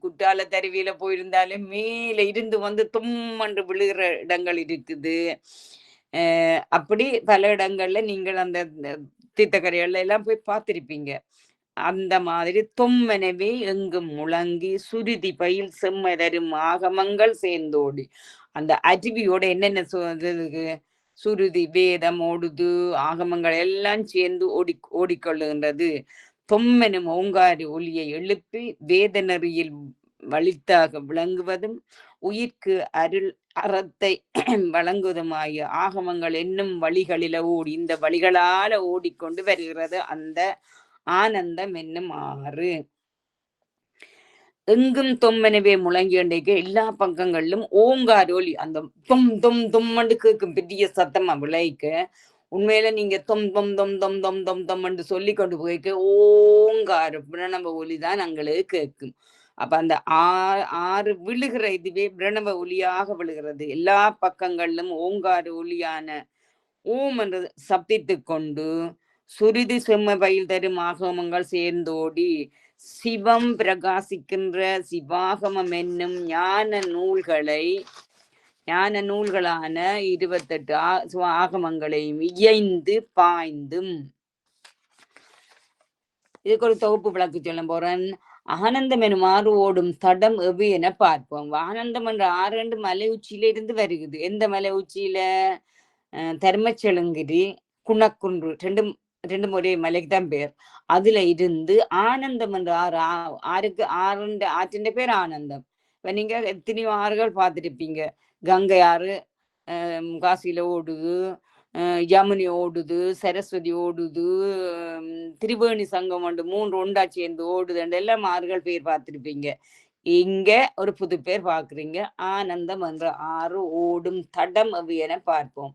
குற்றால தருவியில போயிருந்தாலும் மேல இருந்து வந்து தும்மன்று விழுகிற இடங்கள் இருக்குது. அப்படி பல இடங்கள்ல நீங்கள் அந்த தீர்த்தக்கரைகள்ல எல்லாம் போய் பார்த்திருப்பீங்க. அந்த மாதிரி தொம்மெனவே எங்கும் முழங்கி சுருதி பயில் செம்மை தரும் ஆகமங்கள் சேர்ந்தோடி. அந்த அருவியோட என்னென்ன சுருதி வேதம் ஓடுது, ஆகமங்கள் எல்லாம் சேர்ந்து ஓடிக்கொள்ளுகின்றது. தொம்மெனும் ஓங்காரி ஒலியை எழுப்பி வேத நெறியில் வலித்தாக விளங்குவதும் உயிர்க்கு அருள் அறத்தை வழங்குவதுமாய ஆகமங்கள் என்னும் வழிகளில ஓடி இந்த வழிகளால ஓடிக்கொண்டு வருகிறது அந்த ஆனந்தம் என்னும் 6. எங்கும் தொம்மெனவே முழங்கியண்டைக்கு எல்லா பக்கங்களிலும் ஓங்காரோலி அந்த தொம் தொம் தொம்மண்டு கேட்கும் பெரிய சத்தமா விளைக்க. உண்மையில நீங்க தொம் தொம் தொம் தொம் தொம் தொம் தொம்மண்டு சொல்லி கொண்டு போய்க்க ஓங்கார பிரணவ ஒலிதான் அங்களுக்கு கேட்கும். அப்ப அந்த 6 விழுகிற இதுவே பிரணவ ஒலியாக விழுகிறது. எல்லா பக்கங்களிலும் ஓங்கார ஒலியான ஓம் என்று சப்தித்து கொண்டு சுருதி செம்ம பயில் தரும் ஆகமங்கள் சேர்ந்தோடி சிவம் பிரகாசிக்கின்ற சிவாகமம் என்னும் ஞான நூல்களான 28 ஆகமங்களையும் இயைந்து பாய்ந்தும். இதுக்கு ஒரு தொகுப்பு விளக்கு சொல்ல போறேன். ஆனந்தம் எனும் 6 ஓடும் தடம் எவ்வு என பார்ப்போம். ஆனந்தம் என்ற 6 மலை உச்சியில இருந்து வருகிறது. எந்த மலை உச்சியில? தர்மச்செழுங்கிரி, குணக்குன்று ரெண்டும் ஒரே மலைக்கு தான் பேர். அதுல இருந்து ஆனந்தம் என்ற ஆற்றின் பேர் ஆனந்தம். இப்ப நீங்க எத்தனையோ ஆறுகள் பார்த்துருப்பீங்க. கங்கை ஆறு காசியில ஓடுது, யமுனி ஓடுது, சரஸ்வதி ஓடுது, திரிவேணி சங்கம் ஒன்று 3 ஒண்டா சேர்ந்து ஓடுது எல்லாம் ஆறுகள் பேர் பார்த்திருப்பீங்க. இங்க ஒரு புது பேர் பார்க்குறீங்க. ஆனந்தம் என்ற 6 ஓடும் தடம் அவு என பார்ப்போம்.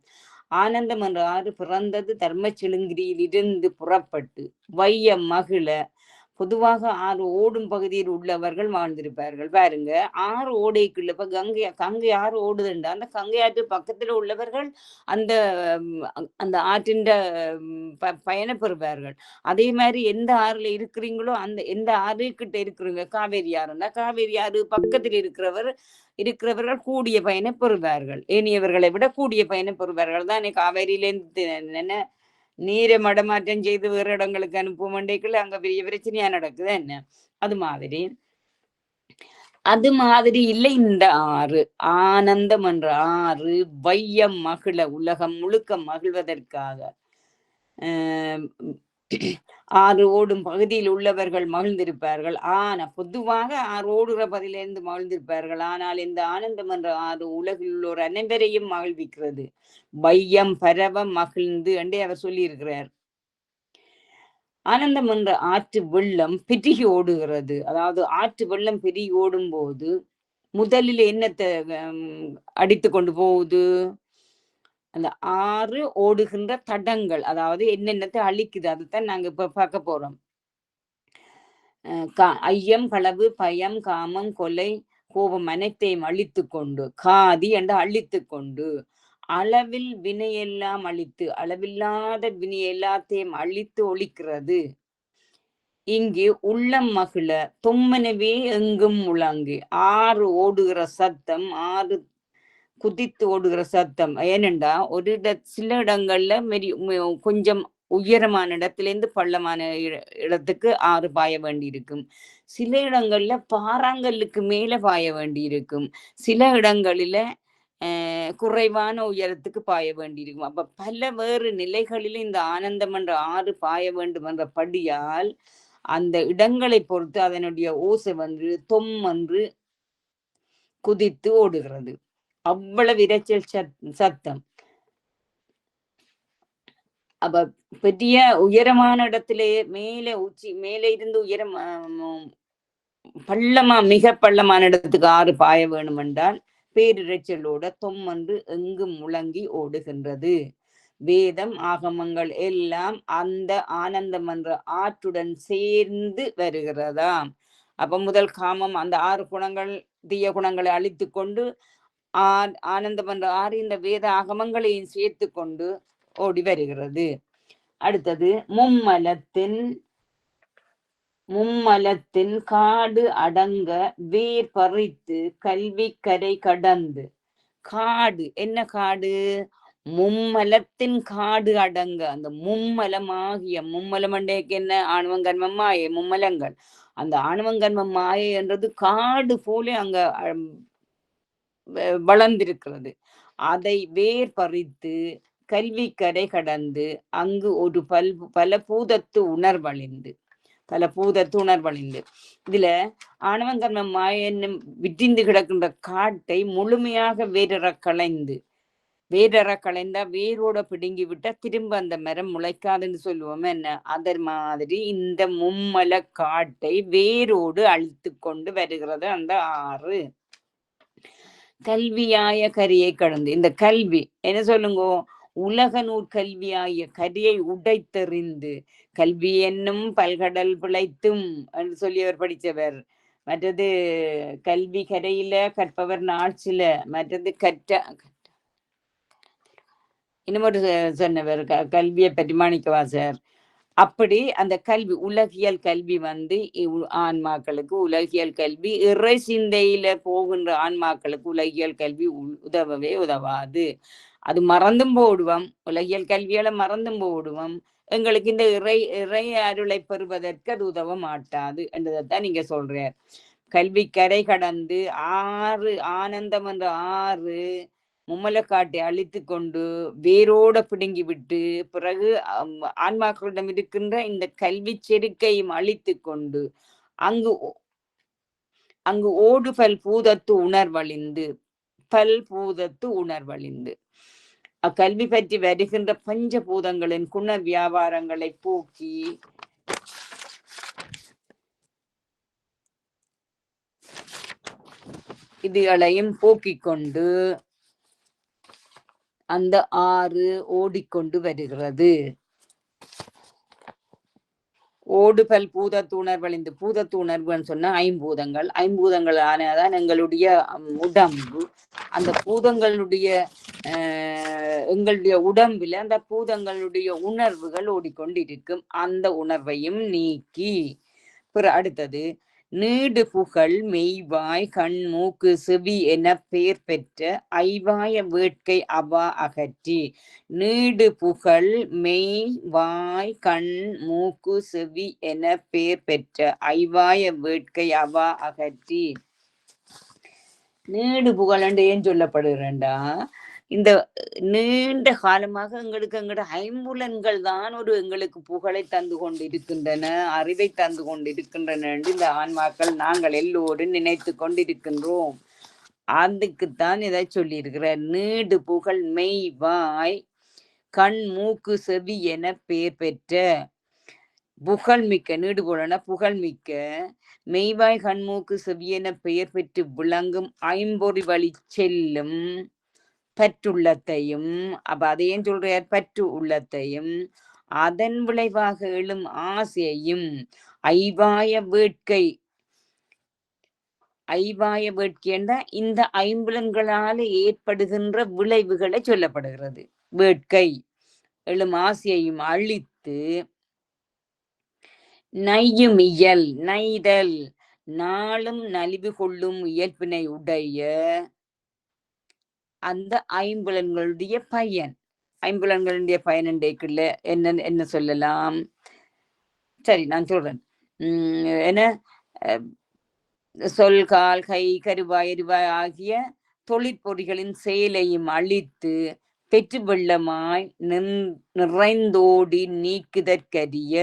ஆனந்தம் என்ற 6 பிறந்தது தர்மச்சிலுங்கிரியிலிருந்து புறப்பட்டு வைய மகிழ பொதுவாக ஆறு ஓடும் பகுதியில் உள்ளவர்கள் வாழ்ந்திருப்பார்கள். பாருங்க, ஆறு ஓடைக்குள்ள இப்ப கங்கை ஆறு ஓடுதுண்டா அந்த கங்கை ஆற்று பக்கத்துல உள்ளவர்கள் அந்த அந்த ஆற்றின் பயணப்பெறுவார்கள். அதே மாதிரி எந்த ஆறுல இருக்கிறீங்களோ அந்த எந்த ஆறு கிட்ட இருக்கிறீங்க, காவேரி ஆறுன்னா காவேரி ஆறு பக்கத்தில் இருக்கிறவர்கள் கூடிய பயனை பெறுவார்கள். ஏனையவர்களை விட கூடிய பயனை பெறுவார்கள் தான். காவேரியிலேருந்து என்ன நீரை மடமாற்றம் செய்து வேறு இடங்களுக்கு அனுப்ப வேண்டியக்குள்ள அங்க பெரிய பிரச்சனையா நடக்குது என்ன. அது மாதிரி இல்லை இந்த ஆறு. ஆனந்தம் என்ற ஆறு வையம் மகிழ, உலகம் முழுக்க மகிழ்வதற்காக ஆறு ஓடும் பகுதியில் உள்ளவர்கள் மகிழ்ந்திருப்பார்கள். ஆனா பொதுவாக ஆறு ஓடுகிற பகுதியிலிருந்து மகிழ்ந்திருப்பார்கள். ஆனால் இந்த ஆனந்தம் என்ற ஆறு உலகில் உள்ளோர் அனைவரையும் மகிழ்விக்கிறது. வையம் பரவ மகிழ்ந்து என்றே அவர் சொல்லி இருக்கிறார். ஆனந்தம் என்ற ஆற்று வெள்ளம் பெருகி ஓடுகிறது. அதாவது ஆற்று வெள்ளம் பெருகி ஓடும் போது முதலில் என்னத்தை அடித்து கொண்டு போகுது? அந்த ஆறு ஓடுகின்ற தடங்கள், அதாவது என்னென்னத்தை அழிக்குது, அதைத்தான் நாங்க இப்ப பார்க்க போறோம். ஐயம், களவு, பயம், காமம், கொலை, கோபம் அனைத்தையும் அழித்து கொண்டு, காதி என்று அழித்து கொண்டு, அளவில் வினையெல்லாம் அழித்து, அளவில்லாத வினை எல்லாத்தையும் அழித்து ஒழிக்கிறது. இங்கு உள்ளம் மகிழ தொம்மனவே எங்கும் முழங்கு. ஆறு ஓடுகிற சத்தம், ஆறு குதித்து ஓடுகிற சத்தம். ஏனென்றா ஒரு சில இடங்கள்ல கொஞ்சம் உயரமான இடத்திலேருந்து பள்ளமான இடத்துக்கு ஆறு பாய வேண்டி இருக்கும். சில இடங்கள்ல பாறாங்கல்லுக்கு மேல பாய வேண்டி இருக்கும். சில இடங்களில குறைவான உயரத்துக்கு பாய வேண்டியிருக்கும். அப்ப பல வேறு நிலைகளில் இந்த ஆனந்தம் என்ற ஆறு பாய வேண்டும் என்ற படியால் அந்த இடங்களை பொறுத்து அதனுடைய ஓசை தொம் என்று குதித்து ஓடுகிறது. அவ்வளவு இரைச்சல் சத்தம். அப்ப பெரிய உயரமான இடத்திலே மேலே இருந்து உயரம் மிக பள்ளமான இடத்துக்கு ஆறு பாய வேணும் என்றால் பேரிரைச்சலோட தொம்மன்று எங்கும் முழங்கி ஓடுகின்றது. வேதம் ஆகமங்கள் எல்லாம் அந்த ஆனந்தம் என்ற ஆற்றுடன் சேர்ந்து வருகிறதாம். அப்ப முதல் காமம், அந்த 6 குணங்கள் தீய குணங்களை அழித்து கொண்டு ஆனந்தம் என்ற ஆறு இந்த வேத ஆகமங்களையும் சேர்த்து கொண்டு ஓடி வருகிறது. அடுத்தது மும்மலத்தின் காடு அடங்க வேர் பறித்து கல்வி கரை கடந்து. காடு என்ன காடு? மும்மலத்தின் காடு அடங்க. அந்த மும்மலமாகிய, மும்மலம் அண்டைக்கு என்ன? ஆணவங்கன்மம் மாயை, மும்மலங்கள். அந்த ஆணவங்கன்மம் மாயை என்றது காடு போல அங்க வளர்ந்திருக்கிறது. அதை வேர் பறித்து கல்வி கரை கடந்து அங்கு ஒரு பல பூதத்து உணர்வழிந்து இதுல ஆணவங்கர்ம மாயன்னும் விட்டிந்து கிடக்கின்ற காட்டை முழுமையாக வேரற களைந்தா வேரோட பிடுங்கி விட்டா திரும்ப அந்த மரம் முளைக்காதுன்னு சொல்லுவோம் என்ன. அதர் மாதிரி இந்த மும்மல காட்டை வேரோடு அழித்து கொண்டு வருகிறது அந்த ஆறு. கல்வியாய கரியை கடந்து, இந்த கல்வி என்ன சொல்லுங்க, உலக நூற்கல்வியாய கரியை உடைத்தெறிந்து, கல்வி என்னும் பல்கடல் பிழைத்தும் என்று சொல்லி அவர் படித்தவர். மற்றது கல்வி கரையில கற்பவர் நாட்சில, மற்றது இன்னும் ஒரு சொன்னவர் கல்வியை பற்றி மாணிக்கவாசர். அப்படி அந்த கல்வி, உலகியல் கல்வி ஆன்மாக்களுக்கு உலகியல் கல்வி, இறை சிந்தையில போகின்ற ஆன்மாக்களுக்கு உலகியல் கல்வி உதவவே உதவாது. அது மறந்தும் போடுவோம், உலகியல் கல்வியால மறந்தும் போடுவோம். எங்களுக்கு இந்த இறை அருளை பெறுவதற்கு அது உதவ மாட்டாது என்றதைத்தான் நீங்க சொல்றார். கல்வி கரை கடந்து ஆறு ஆனந்தம் என்ற ஆறு மும்மலக்காட்டை அழித்து கொண்டு வேரோட பிடுங்கி விட்டு பிறகு ஆன்மாக்களிடம் இருக்கின்ற இந்த கல்வி செருக்கையும் அழித்து கொண்டு அங்கு ஓடு பூதத்து உணர்வழிந்து அக்கல்வி பற்றி வருகின்ற பஞ்சபூதங்களின் குண வியாபாரங்களை போக்கி இதுகளையும் போக்கிக் கொண்டு அந்த ஆறு ஓடிக்கொண்டு வருகிறது. ஓடுபல் பூதத்துணர்வுகள். இந்த பூதத்துணர்வுன்னு சொன்னா ஐம்பூதங்கள். ஐம்பூதங்கள் ஆனதான் எங்களுடைய உடம்பு. அந்த பூதங்களுடைய எங்களுடைய உடம்பில் அந்த பூதங்களுடைய உணர்வுகள் ஓடிக்கொண்டிருக்கும். அந்த உணர்வையும் நீக்கி அடுத்தது நீடு புகழ் மெய்வாய் கண் மூக்கு செவி என பெயர் பெற்ற ஐவாய வேட்கை அவா அகற்றி. நீடு புகழ் மெய் வாய் கண் மூக்கு செவி என பெயர் பெற்ற ஐவாய வேட்கை அவா அகற்றி. நீடு புகழ் என்று ஏன் சொல்லப்படுகிறேன்டா, இந்த நீண்ட காலமாக எங்களுக்கு எங்களோட ஐம்புலன்கள் தான் ஒரு எங்களுக்கு புகழை தந்து கொண்டிருக்கின்றன, அறிவை தந்து கொண்டிருக்கின்றன என்று இந்த ஆன்மாக்கள் நாங்கள் எல்லோரும் நினைத்து கொண்டிருக்கின்றோம். அதுக்குத்தான் இதை சொல்லியிருக்கிற நீடு புகழ் மெய் வாய் கண் மூக்கு செவி என பெயர் பெற்ற. புகழ்மிக்க நீடு புகழன புகழ்மிக்க மெய்வாய் கண்மூக்கு செவியென பெயர் பெற்று விளங்கும் ஐம்பொறி வழி செல்லும் பற்றுள்ளத்தையும், அப்ப அதையும் சொல்றார், பற்று உள்ளத்தையும் அதன் விளைவாக எழும் ஆசையையும் ஐவாய வேட்கை. ஐவாய வேட்கை என்ற இந்த ஐம்புலன்களால ஏற்படுகின்ற விளைவுகளை சொல்லப்படுகிறது. வேட்கை எழும் ஆசையையும் அழித்து நையும் இயல் நைதல் நாளும் நலிவு கொள்ளும் இயல்பினை உடைய அந்த ஐம்புலன்களுடைய பயன். ஐம்புலன்களுடைய பயன் என்றைக்குள்ள என்ன சொல்லலாம்? சரி, நான் சொல்றேன். என்ன சொல் கால் கை கருவாய் எரிவாய் ஆகிய தொழிற்பொறிகளின் செயலையும் அழித்து பெற்று வெள்ளமாய் நிறைந்தோடி நீக்குதற்கரிய.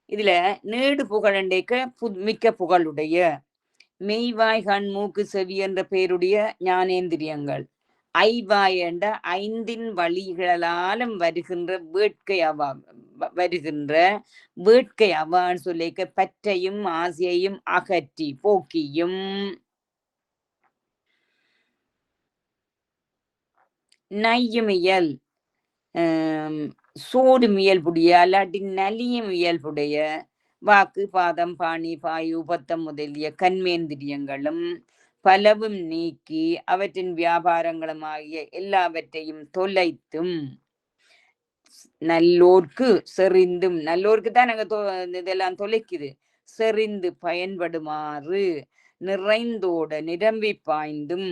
இதுல நீடு புகழண்டைக்க மிக்க புகழுடைய மெய்வாய் கண் மூக்கு செவி என்ற பெயருடைய ஞானேந்திரியங்கள், ஐவாய் என்ற ஐந்தின் வழிகளாலும் வருகின்ற வேட்கை அவா, வருகின்ற வேட்கை அவான்னு சொல்லிக்க பற்றையும் ஆசையையும் அகற்றி போக்கியும் நையும் இயல் சோடும் இயல்புடைய அல்லாட்டி நலியும் இயல்புடைய வாக்கு பாதம் பாணி பாயு பத்தம் முதலிய கண்மேந்திரியங்களும் பலவும் நீக்கி அவற்றின் வியாபாரங்களும் ஆகிய எல்லாவற்றையும் தொலைத்தும் நல்லோர்க்கு செறிந்தும், நல்லோர்க்கு தான் நாங்க இதெல்லாம் தொலைக்குது, செறிந்து பயன்படுமாறு நிறைந்தோட நிரம்பி பாய்ந்தும்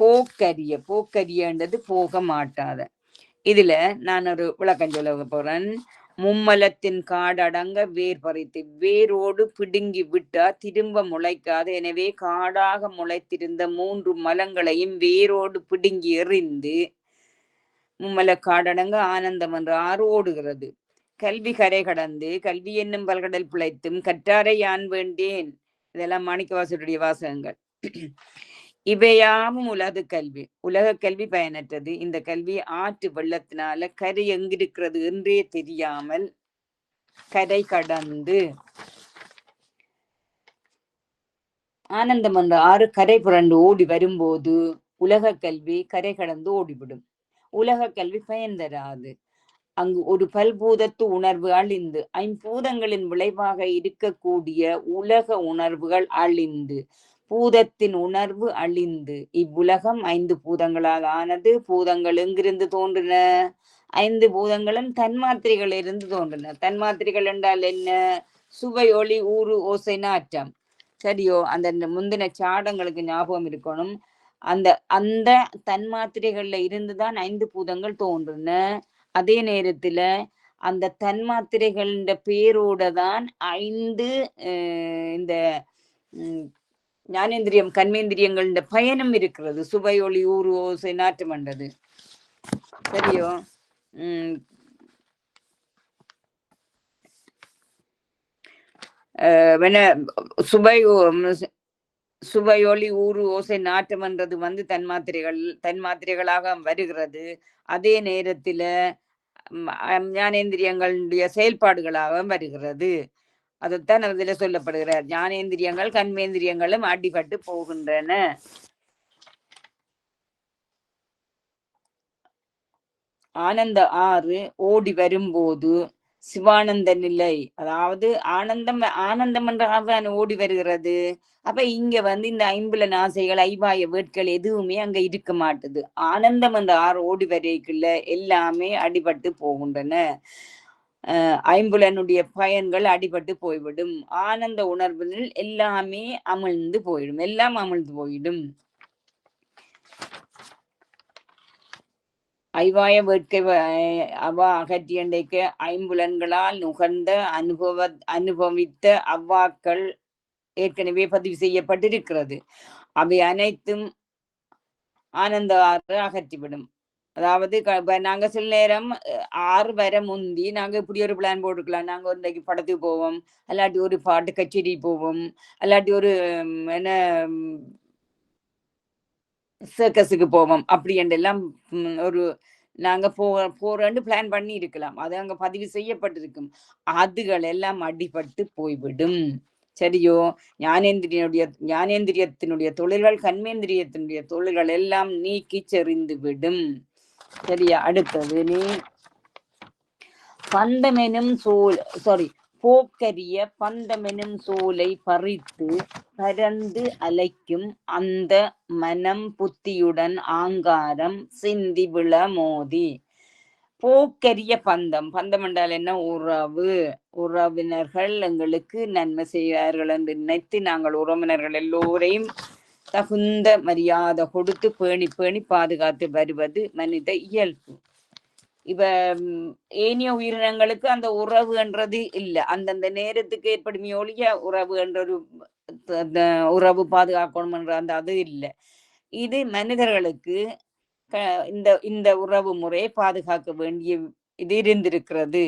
போக்கரிய. போக்கரியன்றது போக மாட்டாத. இதுல நான் ஒரு விளக்கம் சொல்ல போறேன். மும்மலத்தின் காடடங்க வேர் பறித்து வேரோடு பிடுங்கி விட்டா திரும்ப முளைக்காது. எனவே காடாக முளைத்திருந்த 3 மலங்களையும் வேரோடு பிடுங்கி எறிந்து மும்மல காடடங்க ஆனந்தம் என்று ஆறு ஓடுகிறது. கல்வி கரை கடந்து கல்வி என்னும் பல்கடல் பிழைத்தும் கற்றாரை யான் வேண்டேன். இதெல்லாம் மாணிக்கவாசருடைய வாசகங்கள். இவையாவும் உலக கல்வி. உலக கல்வி பயனற்றது. இந்த கல்வி ஆற்று வெள்ளத்தினால கரை எங்கிருக்கிறது என்றே தெரியாமல் கரை கடந்து ஆனந்தம் என்ற ஆறு கரை புரண்டு ஓடி வரும்போது உலக கல்வி கரை கடந்து ஓடிவிடும். உலக கல்வி பயன் தராது. அங்கு ஒரு பல்பூதத்து உணர்வு அழிந்து ஐம்பூதங்களின் விளைவாக இருக்கக்கூடிய உலக உணர்வுகள் அழிந்து பூதத்தின் உணர்வு அழிந்து இவ்வுலகம் 5 பூதங்களால் ஆனது. பூதங்கள் எங்கிருந்து தோன்றின? 5 பூதங்களும் தன்மாத்திரைகள் இருந்து தோன்றின. தன்மாத்திரைகள் என்றால் என்ன? சுவை, ஒளி, ஊறு, ஓசை, நாற்றம். சரியோ? அந்த முந்தின சாடங்களுக்கு ஞாபகம் இருக்கணும். அந்த அந்த தன்மாத்திரைகள்ல இருந்துதான் 5 பூதங்கள் தோன்றின. அதே நேரத்துல அந்த தன்மாத்திரைகளின் பேரோட தான் 5 இந்த ஞானேந்திரியம் கண்மேந்திரியங்கள் பயனும் இருக்கிறது. சுவை, ஒளி, ஊறு, ஓசை, நாற்றம் என்றது. சரியோ? சுவையொளி ஊறு ஓசை நாட்டம் என்றது தன்மாத்திரைகளாக வருகிறது. அதே நேரத்துல ஞானேந்திரியங்களுடைய செயல்பாடுகளாக வருகிறது. அதைத்தான் அதில் சொல்லப்படுகிறார். ஞானேந்திரியங்கள் கண்மேந்திரியங்களும் அடிபட்டு போகின்றன. ஆனந்த ஆறு ஓடி வரும்போது சிவானந்த நிலை, அதாவது ஆனந்தம் ஆனந்தம் என்றால்தான் ஓடி வருகிறது. அப்ப இங்க இந்த ஐம்புலன் ஆசைகள் ஐவாய வேட்கள் எதுவுமே அங்க இருக்க மாட்டுது. ஆனந்தம் என்ற ஆறு ஓடி வரைக்குள்ள எல்லாமே அடிபட்டு போகின்றன. ஐம்புலனுடைய பயன்கள் அடிபட்டு போய்விடும். ஆனந்த உணர்வுகள் எல்லாமே அமிழ்ந்து போயிடும், எல்லாம் அமிழ்ந்து போயிடும். ஐவாய வேட்கை அவ அகற்றியண்டைக்கு ஐம்புலன்களால் நுகர்ந்த அனுபவித்த அவ்வாக்கள் ஏற்கனவே பதிவு செய்யப்பட்டிருக்கிறது. அவை அனைத்தும் ஆனந்த ஆறு அகற்றிவிடும். அதாவது நாங்க சில நேரம் 6 வர முந்தி நாங்க இப்படி ஒரு பிளான் போட்டுக்கலாம். நாங்க இன்றைக்கு படத்துக்கு போவோம், அல்லாட்டி ஒரு பாட்டு கச்சேரி போவோம், அல்லாட்டி ஒரு என்ன சர்க்கஸுக்கு போவோம் அப்படி என்றெல்லாம் ஒரு நாங்க போறேன்னு பிளான் பண்ணி இருக்கலாம். அது அங்க பதிவு செய்யப்பட்டிருக்கும். அதுகள் எல்லாம் அடிபட்டு போய்விடும். சரியோ? ஞானேந்திரியத்தினுடைய தொழில்கள், கண்மேந்திரியத்தினுடைய தொழில்கள் எல்லாம் நீக்கி செறிந்து விடும். சரியா? அடுத்தது பந்தமெனும் போக்கரிய பந்தமெனும் சோலை பறித்து பரந்து அலைக்கும் அந்த மனம் புத்தியுடன் ஆங்காரம் சிந்தி விழ மோதி. போக்கரிய பந்தம், பந்தம் என்றால் என்ன? உறவு. உறவினர்கள் எங்களுக்கு நன்மை செய்வார்கள் என்று நினைத்து நாங்கள் உறவினர்கள் எல்லோரையும் தகுந்த மரியாதை கொடுத்து பேணி பேணி பாதுகாத்து வருவது மனித இயல்பு. இப்ப ஏனைய உயிரினங்களுக்கு அந்த உறவு என்றது இல்லை. அந்தந்த நேரத்துக்கு ஏற்படுமே ஒழிய உறவு என்ற ஒரு உறவு பாதுகாக்கணும் என்ற அந்த அது இல்லை. இது மனிதர்களுக்கு இந்த இந்த உறவு முறையை பாதுகாக்க வேண்டிய இது இருந்திருக்கிறது.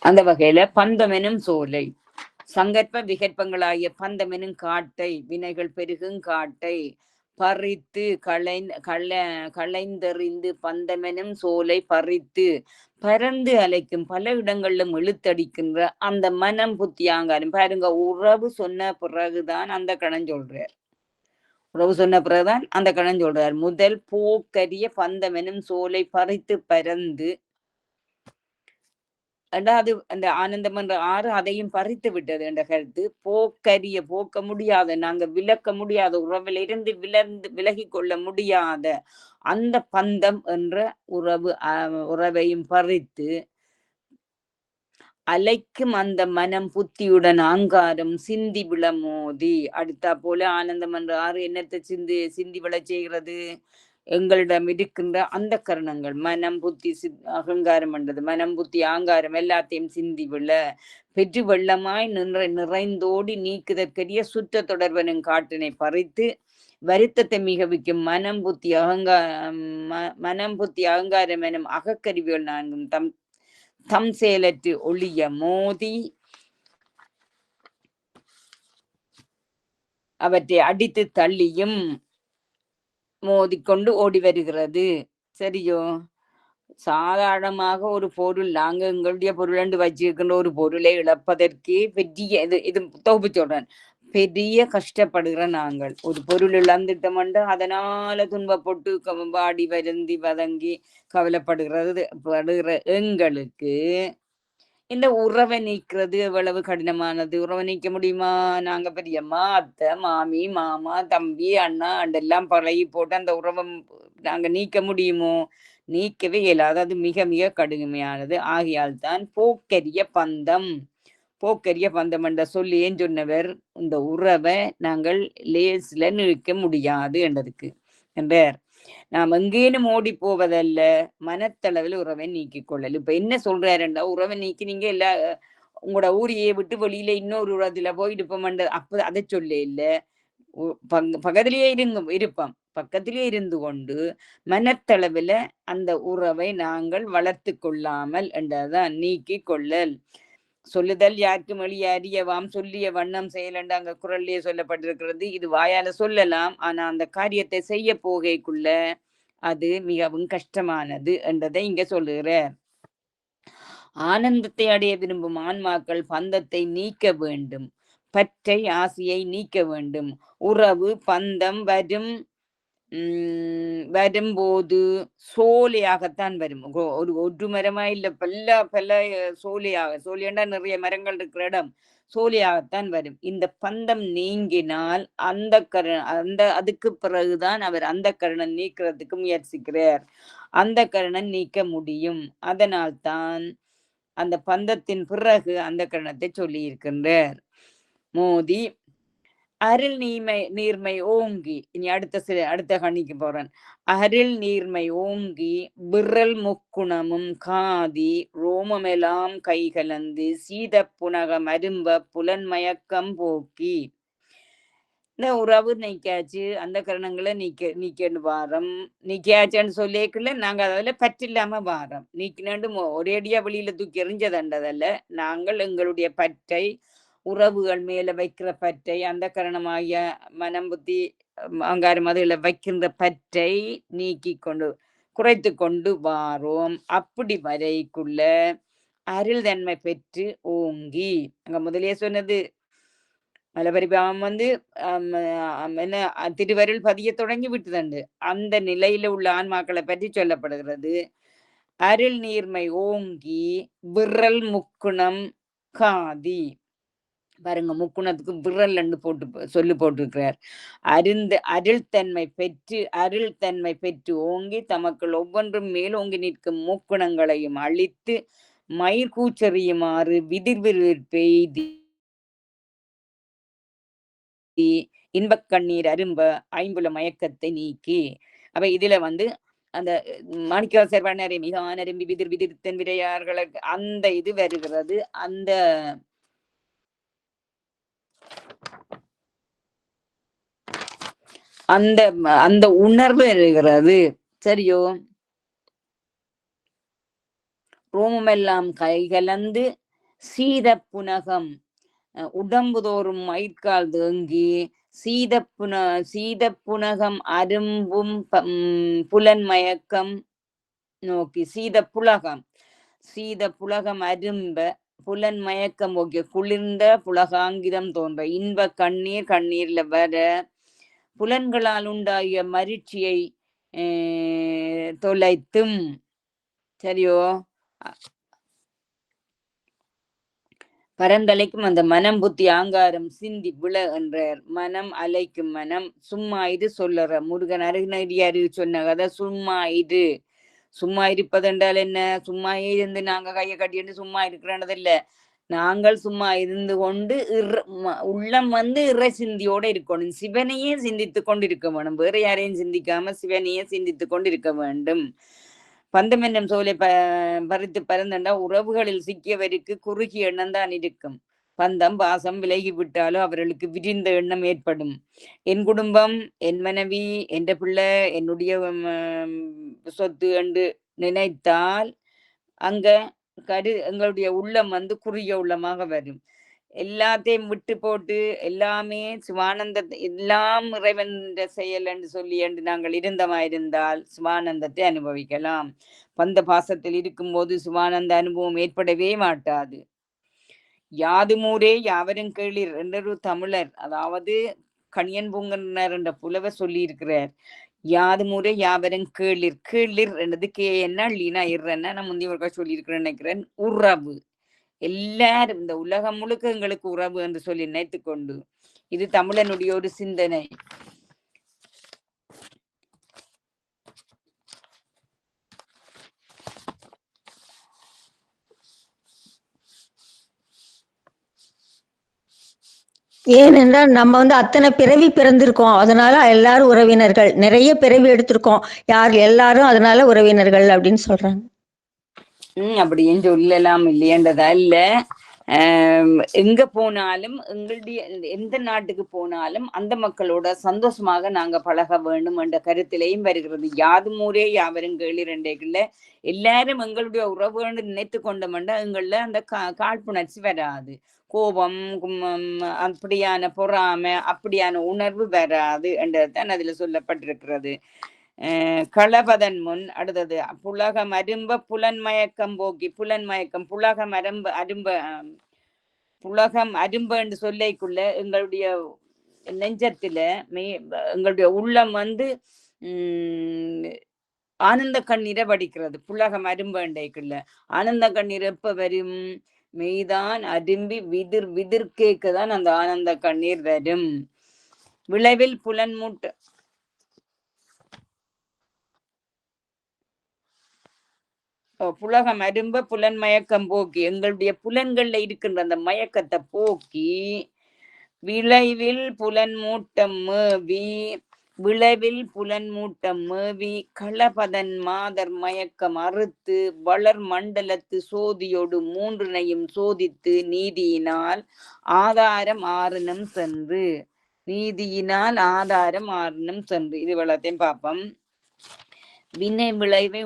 அந்த வகையில பந்தமெனும் சோலை, சங்கற்ப விகற்பங்களாகிய பந்தமெனும் காட்டை, வினைகள் பெருகும் காட்டை பறித்து களைந்தெறிந்து பந்தமெனும் சோலை பறித்து பறந்து அலைக்கும் பல இடங்களிலும் இழுத்தடிக்கின்ற அந்த மனம் புத்தியாங்காரம். பாருங்க, உறவு சொன்ன பிறகுதான் அந்த கணம் சொல்றார். உறவு சொன்ன பிறகுதான் அந்த கணம் சொல்றார். முதல் போக்கரிய பந்தமெனும் சோலை பறித்து பறந்து, அதாவது அந்த ஆனந்தம் என்ற ஆறு அதையும் பறித்து விட்டது என்ற கருத்து. போக்கரிய, போக்க முடியாத, நாங்க விலக்க முடியாத, உறவில் இருந்து விலகி கொள்ள முடியாத அந்த பந்தம் என்ற உறவையும் பறித்து அலைக்கும் அந்த மனம் புத்தியுடன் ஆங்காரம் சிந்தி விழ மோதி. அடுத்தா போல ஆனந்தம் என்ற ஆறு என்னத்தை சிந்தி விழ செய்கிறது? எங்களிடம் இருக்கின்ற அந்த கரணங்கள், மனம் புத்தி அகங்காரம் என்றது, மனம் புத்தி ஆங்காரம் எல்லாத்தையும் சிந்தி விழ பெற்று வெள்ளமாய் நிறைந்தோடி நீக்குதற்கரிய சுத்த தொடர்பனும் காட்டினை பறித்து வருத்தத்தை மிகவிக்கும் மனம் புத்தி அகங்காரம் எனும் அகக்கருவிகள் நான்கும் தம் செயலற்று ஒளிய மோதி அவற்றை அடித்து தள்ளியும் மோதிக்கொண்டு ஓடி வருகிறது. சரியோ? சாதாரணமாக ஒரு பொருள், நாங்க எங்களுடைய பொருள் என்று வச்சிருக்கின்ற ஒரு பொருளை இழப்பதற்கே பெரிய இது தொகுப்பு சொல்றேன், பெரிய கஷ்டப்படுகிற நாங்கள் ஒரு பொருள் இழந்துட்டோம் அதனால துன்பப்பட்டு வாடி வருந்தி வதங்கி படுகிற எங்களுக்கு இந்த உறவை நீக்கிறது எவ்வளவு கடினமானது. உறவை நீக்க முடியுமா? நாங்க பெரியம்மா, அத்தை, மாமி, மாமா, தம்பி, அண்ணா அண்டெல்லாம் பழகி போட்டு அந்த உறவை நாங்க நீக்க முடியுமோ? நீக்கவே இயலாது. அது மிக மிக கடுமையானது. ஆகையால் தான் போக்கரிய பந்தம், போக்கரிய பந்தம் என்ற சொல்லி ஏன் சொன்னவர்? இந்த உறவை நாங்கள் லேசில நிற்க முடியாது என்றதுக்கு என்றார். நாம் எங்கேனும் ஓடி போவதல்ல, மனத்தளவில் உறவை நீக்கிக் கொள்ளல். இப்ப என்ன சொல்றாருண்டா, உறவை நீக்கி நீங்க எல்லா உங்களோட ஊரையே விட்டு வெளியில இன்னொரு உறவுல போய் இருப்போம்ன்ற அப்ப அதை சொல்ல இல்ல. பக்கத்திலேயே இருப்போம், பக்கத்திலேயே இருந்து கொண்டு மனத்தளவுல அந்த உறவை நாங்கள் வளர்த்து கொள்ளாமல் என்றதான் நீக்கி கொள்ளல். சொல்லுதல் யாருக்கும் எளிய அறியவாம், சொல்லிய வண்ணம் செயலண்டு அங்க குரல்லையே சொல்லப்பட்டிருக்கிறது. இது வாயால சொல்லலாம், ஆனா அந்த காரியத்தை செய்ய போகைக்குள்ள அது மிகவும் கஷ்டமானது என்றதை இங்க சொல்லுகிற. ஆனந்தத்தை அடைய விரும்பும் ஆன்மாக்கள் பந்தத்தை நீக்க வேண்டும். பற்றை ஆசையை நீக்க வேண்டும். உறவு பந்தம் வரும்போது சோலையாகத்தான் வரும். ஒரு ஒற்று மரமா இல்ல, பல பல சோலையாக, சோலையாண்டா நிறைய மரங்கள் இருக்கிற இடம், சோலையாகத்தான் வரும். இந்த பந்தம் நீங்கினால் அதுக்கு பிறகுதான் அவர் அந்த கரணம் நீக்கிறதுக்கு முயற்சிக்கிறார். அந்த கரணம் நீக்க முடியும். அதனால்தான் அந்த பந்தத்தின் பிறகு அந்த கரணத்தை சொல்லி இருக்கின்றார். மோதி அருள் நீர்மை ஓங்கி, இனி அடுத்த கணிக்கு போறேன். அருள் நீர்மை ஓங்கி விரல் முக்குணமும் காதி ரோமமெல்லாம் கைகலந்து சீத புனகம் அரும்ப புலன் மயக்கம் போக்கி. இந்த உறவு நீக்காச்சு, அந்த கரணங்களை நீக்கன்னு வாரம், நீக்கியாச்சுன்னு சொல்லிக்கல, நாங்க அதில் பற்றில்லாம வாரம். நீக்கினாண்டு ஒரேடியா வெளியில தூக்கி எறிஞ்சதண்டதல்ல, நாங்கள் எங்களுடைய பற்றை, உறவுகள் மேல வைக்கிற பற்றை, அந்த கரணமாகிய மனம் புத்தி அங்காரம் அதில் வைக்கின்ற பற்றை நீக்கி கொண்டு குறைத்து கொண்டு வாரோம். அப்படி வரைக்குள்ள அருள் தன்மை பெற்று ஓங்கி, அங்க முதலே சொன்னது மலபரிபாவம் என்ன திருவருள் பதிய தொடங்கி விட்டுதண்டு. அந்த நிலையில உள்ள ஆன்மாக்களை பற்றி சொல்லப்படுகிறது. அருள் நீர்மை ஓங்கி விரல் முக்குணம் காதி. பாருங்க, முக்குணத்துக்கு விரல் போட்டிருக்கிறார். அருள் தன்மை பெற்று ஓங்கி தமக்குள் ஒவ்வொன்றும் மேல் ஓங்கி நிற்கும் முக்குணங்களையும் அழித்து மயிர் கூச்சறியுமாறு விதிர்விரு பெய்தி இன்பக் கண்ணீர் அரும்ப ஐம்புல மயக்கத்தை நீக்கி. அப்ப இதுல அந்த மாணிக்கவாசகர் பண்ணாரே, மிகான் அரும்பி விதிர் விதிர்த்தன் விரையார்களுக்கு அந்த இது வருகிறது. அந்த உணர்வு வருகிறது. சரியோ? ரோமமெல்லாம் கைகலந்து சீத புனகம் உடம்புதோறும் மயிர்கால் தேங்கி சீத புனகம் அரும்பும் புலன் மயக்கம் நோக்கி. சீத புலகம் அரும்ப புலன் மயக்கம் நோக்கி குளிர்ந்த புலகாங்கிதம் தோன்ற இன்ப கண்ணீர்ல வர புலன்களால் உண்டாகிய மகிழ்ச்சியை தொலைத்தும். சரியோ? பரந்தலைக்கும் அந்த மனம் புத்தி ஆங்காரம் சிந்தி விழ என்றார். மனம் அலைக்கும் மனம் சும்மா இது சொல்லற முருகன் அருகனடியாரு சொன்ன கதை. சும்மா இருப்பதென்றால் என்ன? சும்மா இருந்து நாங்க கையை கட்டிட்டு சும்மா இருக்கிறனதில்ல. நாங்கள் சும்மா இருந்து கொண்டு உள்ளம் இறை சிந்தியோட இருக்கணும். சிவனையே சிந்தித்து கொண்டு இருக்க வேணும். வேற யாரையும் சிந்திக்காம சிவனையே சிந்தித்து கொண்டு இருக்க வேண்டும். பந்தம் என்னும் சோலை பறித்து பறந்தண்டா உறவுகளில் சிக்கியவருக்கு குறுகிய எண்ணம் தான் இருக்கும். பந்தம் பாசம் விலகி விட்டாலும் அவர்களுக்கு விரிந்த எண்ணம் ஏற்படும். என் குடும்பம், என் மனைவி, என்ற பிள்ளை, என்னுடைய சொத்து என்று நினைத்தால் அங்க எங்களுடைய உள்ளம் குறுகிய உள்ளமாக வரும். எல்லாத்தையும் விட்டு போட்டு எல்லாமே சிவானந்தத்தை, எல்லாம் இறைவன் செயல் என்று சொல்லி என்று நாங்கள் இருந்தமாயிருந்தால் சிவானந்தத்தை அனுபவிக்கலாம். பந்த பாசத்தில் இருக்கும்போது சிவானந்த அனுபவம் ஏற்படவே மாட்டாது. யாதுமூரே யாவரும் கேளிர் என்றொரு தமிழர், அதாவது கணியன் பூங்கனர் என்ற புலவர் சொல்லி இருக்கிறார். யாதுமூரே யாவரும் கேளிர் என்றது என்ன லீனா இறன்னா நான் முந்தைய சொல்லி இருக்கிறேன் நினைக்கிறேன். உறவு எல்லாரும் இந்த உலகம் முழுக்க எங்களுக்கு உறவு என்று சொல்லி நினைத்து கொண்டு, இது தமிழனுடைய ஒரு சிந்தனை. ஏனென்றால் நம்ம அத்தனை பிறவி பிறந்திருக்கோம், அதனால எல்லாரும் உறவினர்கள். நிறைய பிறவி எடுத்திருக்கோம், எல்லாரும் அதனால உறவினர்கள் அப்படின்னு சொல்றாங்க. அப்படின்னு சொல்லலாம், இல்லையன்றதா இல்ல. எங்க போனாலும் எங்களுடைய எந்த நாட்டுக்கு போனாலும் அந்த மக்களோட சந்தோஷமாக நாங்க பழக வேண்டும் என்ற கருத்திலையும் வருகிறது. யாதுமூரே யாவரும் கேளிரண்டேக்குள்ள எல்லாரும் எங்களுடைய உறவுன்னு நினைத்து கொண்டோம்னா எங்கள்ல அந்த காழ்ப்புணர்ச்சி வராது. கோபம், அப்படியான பொறாமை, அப்படியான உணர்வு வராது என்றதுதான் அதுல சொல்லப்பட்டிருக்கிறது. களபதன் முன் அடுத்தது புலகம் அரும்ப புலன்மயக்கம் போக்கி. புலன்மயக்கம் புலகம் அரும்ப புலகம் அரும்பு என்று சொல்லைக்குள்ள எங்களுடைய நெஞ்சத்துல எங்களுடைய உள்ளம் வந்து ஆனந்த கண்ணீரை வடிக்கிறது. புலகம் அரும்பண்டைக்குள்ள ஆனந்த கண்ணீர் எப்ப வரும்? மெய்தான் அரும்பி விதிர் கேக்குதான் அந்த ஆனந்த கண்ணீர் வரும். விளைவில் புலன் மூட்ட புலகம் அரும்ப புலன் மயக்கம் போக்கி, எங்களுடைய புலன்கள்ல இருக்கின்ற அந்த மயக்கத்தை போக்கி, விளைவில் புலன் மூட்டம் மேவி, விளைவில் புலன் மூட்டம் மேவி, களபதன் மாதர் மயக்கம் அறுத்து, வளர் மண்டலத்து சோதியோடு மூன்றினையும் சோதித்து, நீதியினால் ஆதாரம் ஆறினும் சென்று, நீதியினால் ஆதாரம் ஆறினும் சென்று. இது வளத்தையும் பார்ப்போம். வினை விளைவை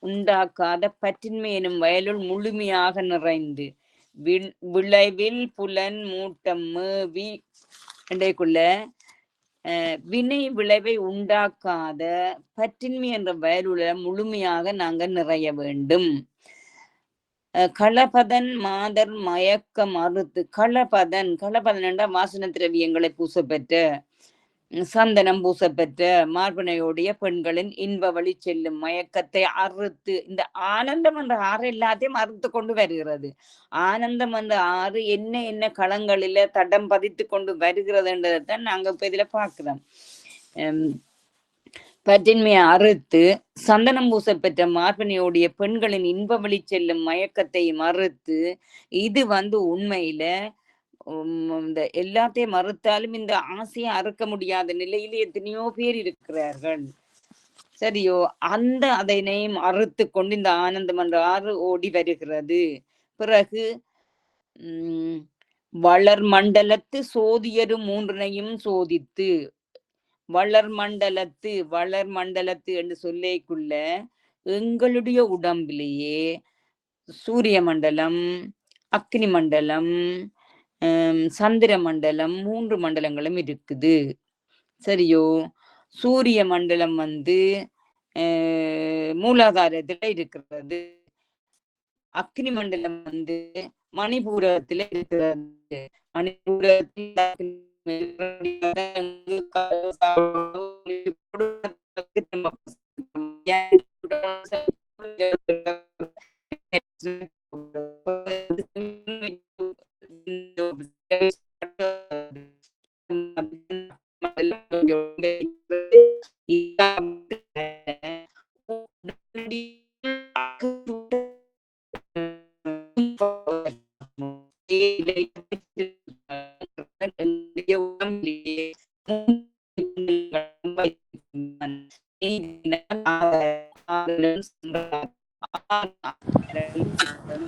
உண்டாக்காத பற்றின்மை எனும் வயலுள் முழுமையாக நிறைந்து, விளைவில் புலன் மூட்டம் மேவி இடைக்குள்ள வினை விளைவை உண்டாக்காத பற்றின்மை என்ற வயலுள்ள முழுமையாக நாங்கள் நிறைய வேண்டும். களபதன் மாதர் மயக்கம் அறுத்து, களபதன் என்ற வாசன திரவியங்களை பூசப்பெற்ற, சந்தனம் பூசப்பெற்ற மார்பனையோடைய பெண்களின் இன்ப வழி செல்லும் மயக்கத்தை அறுத்து, இந்த ஆனந்தம் என்ற ஆறு எல்லாத்தையும் அறுத்து கொண்டு வருகிறது. ஆனந்தம் என்ற ஆறு என்ன களங்களில தடம் பதித்து கொண்டு வருகிறதுன்றதான் நாங்க இப்ப இதுல பார்க்கிறோம். பற்றின்மையை அறுத்து சந்தனம் பூசப்பெற்ற மார்பனையோடைய பெண்களின் இன்ப வழி செல்லும் மயக்கத்தை மறுத்து, இது உண்மையில இந்த எல்லாத்தையும் மறுத்தாலும் இந்த ஆசையை அறுக்க முடியாத நிலையில எத்தனையோ பேர் இருக்கிறார்கள். சரியோ, அதனையும் அறுத்து கொண்டு இந்த ஆனந்தம் என்ற ஆறு ஓடி வருகிறது. பிறகு வளர் மண்டலத்து சோதியரும் மூன்றினையும் சோதித்து, வளர் மண்டலத்து என்று சொல்லிக்குள்ள எங்களுடைய உடம்பிலேயே சூரிய மண்டலம், அக்னி மண்டலம், சந்திர மண்டலம், 3 மண்டலங்களும் இருக்குது. சரியோ, சூரிய மண்டலம் மூலாதாரத்துல இருக்கிறது. அக்னி மண்டலம் மணிபூரத்துல இருக்கிறது. மணிபூரத்தில்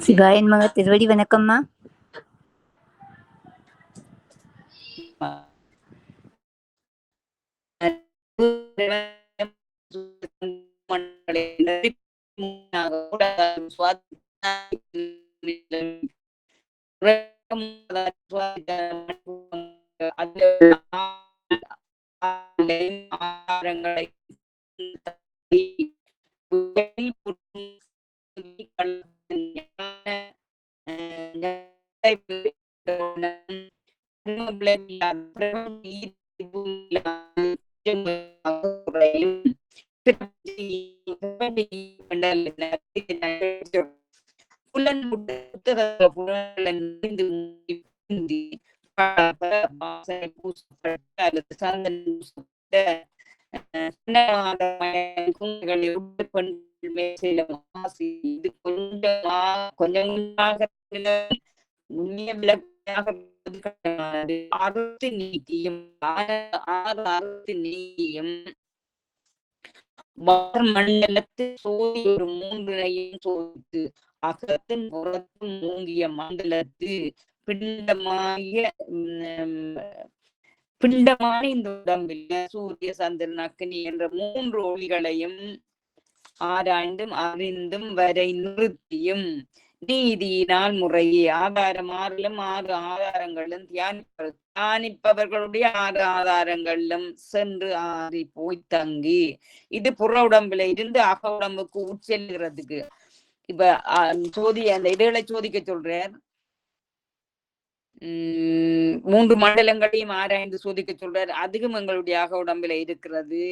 சிவாயன் மக திருவடி வணக்கம்மா. அறுத்து நீக்கியும் மண்டலத்து சோதி ஒரு மூன்றினையும் சோதித்து, அகத்தின் புறத்தும் மூங்கிய மண்டலத்து பிண்டமான இந்த உடம்பில் சூரிய சந்திரன் அக்னி என்ற 3 ஒளிகளையும் ஆராய்ந்தும் அறிந்தும் வரை நிறுத்தியும் நீதியினால் முறையே ஆதாரம் 6 ஆதாரங்களும் தியானிப்பவர்களுடைய 6 ஆதாரங்களிலும் சென்று ஆறி போய் தங்கி, இது புற உடம்புல இருந்து அக உடம்புக்கு உட்செல்கிறதுக்கு. இப்ப அந்த இடைகளை சோதிக்க சொல்றார். 3 மண்டலங்களையும் ஆராய்ந்து சோதிக்க சொல்றார். அதுவும் எங்களுடைய அக உடம்புல இருக்கிறது.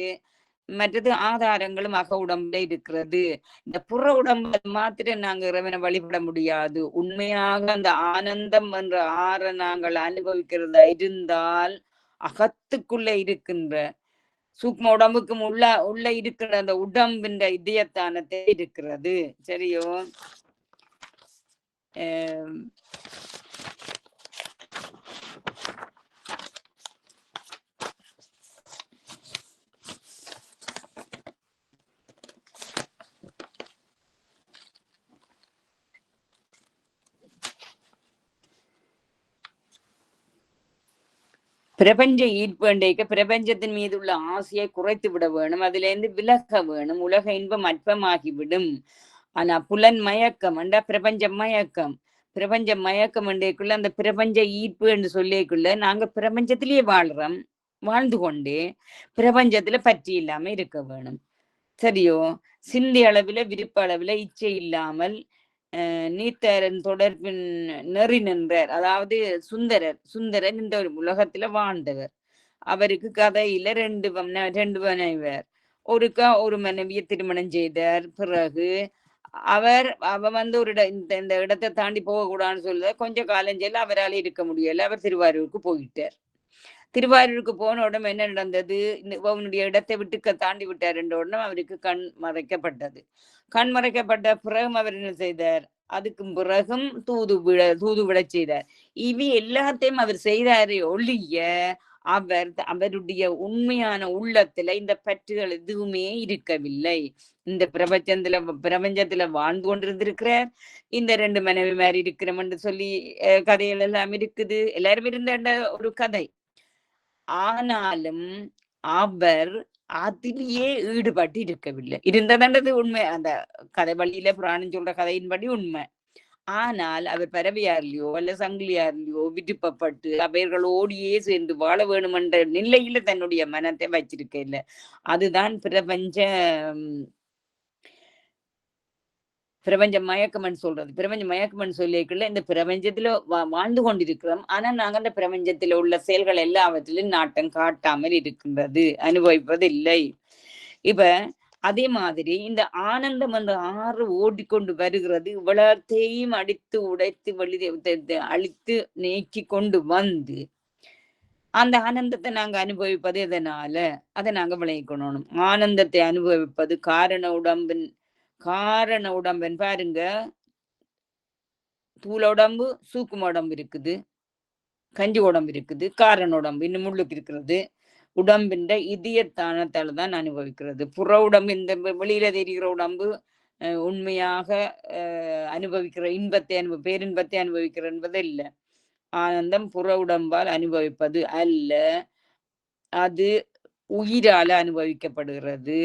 மற்றது ஆதாரங்களும் அக உடம்புல இருக்கிறது. இந்த புற உடம்பு மாத்திரம் நாங்க இறைவனை வழிபட முடியாது. உண்மையாக அந்த ஆனந்தம் என்ற ஆற நாங்கள் அனுபவிக்கிறதா இருந்தால் அகத்துக்குள்ள இருக்கின்ற சூக்ம உடம்புக்கும் உள்ள இருக்கிற அந்த உடம்பின் இதயத்தானத்தை இருக்கிறது. சரியோ? பிரபஞ்ச ஈர்ப்பு பிரபஞ்சத்தின் மீது உள்ள ஆசையை குறைத்து விட வேணும். அதுல இருந்து விலக வேணும். உலக இன்பம் அற்பமாகிவிடும். ஆனா புலன் மயக்கம் என்றா பிரபஞ்ச மயக்கம். பிரபஞ்ச மயக்கம் என்றைக்குள்ள அந்த பிரபஞ்ச ஈர்ப்பு என்று சொல்லிக்குள்ள நாங்க பிரபஞ்சத்திலேயே வாழ்றோம். வாழ்ந்து கொண்டே பிரபஞ்சத்துல பற்றி இல்லாம இருக்க வேணும். சரியோ? சிந்தி அளவுல விருப்ப அளவுல இச்சை இல்லாமல் நீத்தரன் தொடர்பின் நெறி நின்றார். அதாவது சுந்தரர் இந்த ஒரு உலகத்துல வாழ்ந்தவர். அவருக்கு கதையில ரெண்டு மனைவர். ஒரு மனைவியை திருமணம் செய்தார். பிறகு அவ ஒரு இந்த இடத்தை தாண்டி போகக்கூடாதுன்னு சொல்ல கொஞ்ச காலம் செல்ல அவரால் இருக்க முடியல. அவர் திருவாரூருக்கு போயிட்டார். திருவாரூருக்கு போன உடனே என்ன நடந்தது? அவனுடைய இடத்தை விட்டு தாண்டி விட்டார் என்ற உடனே அவருக்கு கண் மறைக்கப்பட்டது. கண் மறைக்கப்பட்ட பிறகும் அவர் என்ன செய்தார்? அதுக்கு பிறகும் தூது விட செய்தார். இவை எல்லாத்தையும் அவர் செய்தாரே ஒழிய அவருடைய உண்மையான உள்ளத்துல இந்த பற்றுகள் எதுவுமே இருக்கவில்லை. இந்த பிரபஞ்சத்துல வாழ்ந்து கொண்டிருந்திருக்கிறார். இந்த 2 மனைவி மாதிரி இருக்கிறோம் என்று சொல்லி கதைகள் எல்லாம் இருக்குது. எல்லாரும் இருந்த ஒரு கதை. ஆனாலும் அவர் அதிலேயே ஈடுபட்டு இருக்கவில்லை. இருந்ததன்றது உண்மை. அந்த கதை வழியில புராணம் சொல்ற கதையின்படி உண்மை. ஆனால் அவர் பறவையார்லையோ அல்ல சங்கிலியார்லையோ விருப்பப்பட்டு அவர்களோடியே சேர்ந்து வாழ வேணும் என்ற நிலையில தன்னுடைய மனத்தை வச்சிருக்க இல்லை. அதுதான் பிரபஞ்ச மயக்கம்னு சொல்றது. பிரபஞ்ச மயக்கம்னு சொல்லிக்குள்ள இந்த பிரபஞ்சத்துல வாழ்ந்து கொண்டிருக்கிறோம். ஆனா நாங்க அந்த பிரபஞ்சத்துல உள்ள செயல்கள் எல்லாவற்றிலும் நாட்டம் காட்டாமல் இருக்கின்றது, அனுபவிப்பது இல்லை. இப்ப அதே மாதிரி இந்த ஆனந்தம் அந்த ஆறு ஓடிக்கொண்டு வருகிறது. இவ்வளத்தையும் அடித்து உடைத்து அழித்து நீக்கி கொண்டு வந்து அந்த ஆனந்தத்தை நாங்க அனுபவிப்பது எதனால? அதை நாங்க விளைவிக்கணும். ஆனந்தத்தை அனுபவிப்பது காரண உடம்புன்னு பாருங்க. தூள உடம்பு, சூக்கும உடம்பு இருக்குது, கஞ்சி உடம்பு இருக்குது, காரண உடம்பு இன்னும் முள்ளுக்கு இருக்கிறது. உடம்பின் இதயத்தானத்தால தான் அனுபவிக்கிறது. புற உடம்பு இந்த வெளியில தெரிகிற உடம்பு உண்மையாக அனுபவிக்கிற பேரின்பத்தை அனுபவிக்கிற என்பது இல்லை. ஆனந்தம் புற உடம்பால் அனுபவிப்பது அல்ல, அது உயிரால அனுபவிக்கப்படுகிறது.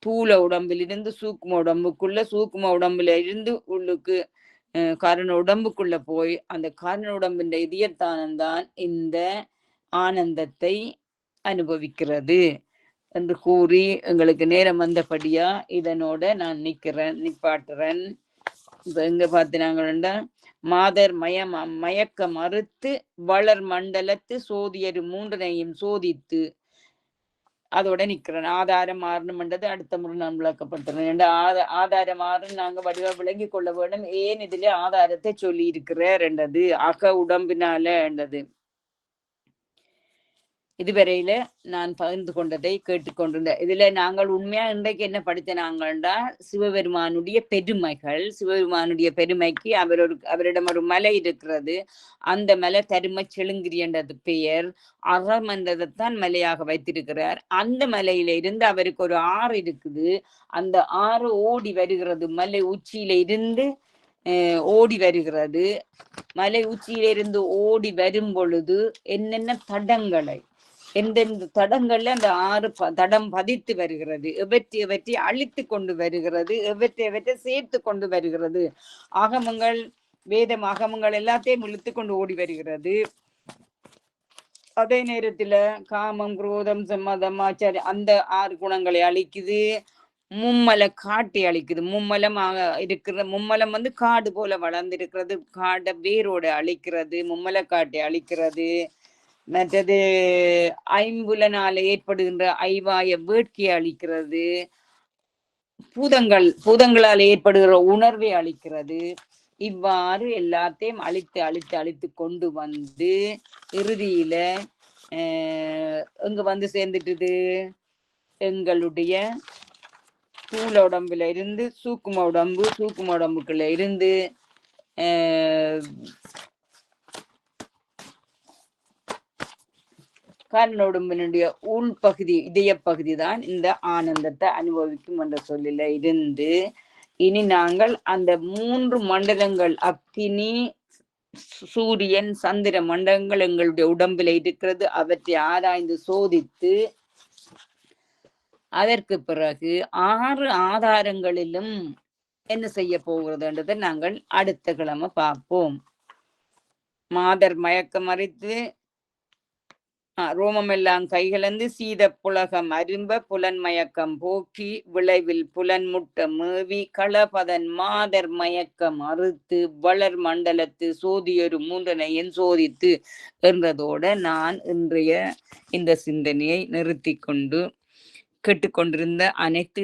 தூள உடம்பிலிருந்து சூக்கும உடம்புக்குள்ள, சூக்கும உடம்புல இருந்து உள்ளுக்கு காரண உடம்புக்குள்ள போய் அந்த காரண உடம்பின் இதயத்தானந்தான் இந்த ஆனந்தத்தை அனுபவிக்கிறது என்று கூறி எங்களுக்கு நேரம் வந்தபடியா இதனோட நான் நிப்பாட்டுறேன். இப்ப எங்க பார்த்தினாங்கன்னா, மாதர் மயக்க மறுத்து வளர் மண்டலத்து சோதியரு 3ஐயும் சோதித்து அதோட நிக்கிறேன். ஆதாரம் மாறணும்ன்றது அடுத்த முறை நான் விளக்கப்படுத்துறேன். ஆதாரம் மாறுன்னு நாங்க வடிவா விளங்கி கொள்ள வேண்டும். ஏன் இதுல ஆதாரத்தை சொல்லி இருக்கிறது அக உடம்பினால என்றது. இதுவரையில நான் பகிர்ந்து கொண்டதை கேட்டுக்கொண்டிருந்தேன். இதுல நாங்கள் உண்மையா இன்றைக்கு என்ன படித்தனாங்கள்டா, சிவபெருமானுடைய பெருமைகள். சிவபெருமானுடைய பெருமைக்கு அவரிடம் ஒரு மலை இருக்கிறது. அந்த மலை தரும செழுங்கிரி என்றது பெயர். அறம் என்றதைத்தான் மலையாக வைத்திருக்கிறார். அந்த மலையில இருந்து அவருக்கு ஒரு ஆறு இருக்குது. அந்த ஆறு ஓடி வருகிறது. மலை உச்சியில இருந்து ஓடி வருகிறது. மலை உச்சியிலிருந்து ஓடி வரும் பொழுது என்னென்ன தடங்களை, எந்தெந்த தடங்கள்ல அந்த ஆறு தடம் பதித்து வருகிறது, எவற்றை அழித்து கொண்டு வருகிறது, எவற்றை சேர்த்து கொண்டு வருகிறது. ஆகமங்கள், வேதம் ஆகமங்கள் எல்லாத்தையும் இழுத்து கொண்டு ஓடி வருகிறது. அதே நேரத்துல காமம், குரோதம், சம்மதம், ஆச்சாரம் அந்த 6 குணங்களை அழிக்குது. மும்மலை காட்டி அழிக்குது. மும்மலம் வந்து காடு போல வளர்ந்திருக்கிறது, காடை வேரோட அழிக்கிறது, மும்மலை காட்டி அழிக்கிறது. மற்றது ஐம்புலனால ஏற்படுகின்ற ஐவாய வேட்கையை அழிக்கிறது, பூதங்களால் ஏற்படுகிற உணர்வை அழிக்கிறது. இவ்வாறு எல்லாத்தையும் அழித்து அழித்து அழித்து கொண்டு வந்து இறுதியில எங்க வந்து சேர்ந்துட்டுது, எங்களுடைய ஸ்தூல உடம்புல இருந்து சூக்கும உடம்பு, சூக்கும உடம்புக்குள்ள இருந்து கர்ணோடம்பினுடைய உள்பகுதி, இதய பகுதி தான் இந்த ஆனந்தத்தை அனுபவிக்கும் என்ற சொல்லில இருந்து இனி நாங்கள் அந்த 3 மண்டலங்கள், அக்கினி, சூரியன், சந்திர மண்டலங்கள் எங்களுடைய உடம்புல இருக்கிறது. அவற்றை ஆராய்ந்து சோதித்து அதற்கு பிறகு 6 ஆதாரங்களிலும் என்ன செய்ய போகிறதுன்றதை நாங்கள் அடுத்த கிழமை பார்ப்போம். மாதர் மயக்கம் அறித்து ரோமமெல்லாம் கைகலந்து சீத புலகம் அரும்ப புலன் மயக்கம் போக்கி விளைவில் புலன் முட்ட மேவி களபதன் மாதர் மயக்கம் அறுத்து வளர் மண்டலத்து சோதியொரு 3 சோதித்து என்றதோட நான் இன்றைய இந்த சிந்தனையை நிறுத்தி கொண்டு கேட்டுக்கொண்டிருந்த அனைத்து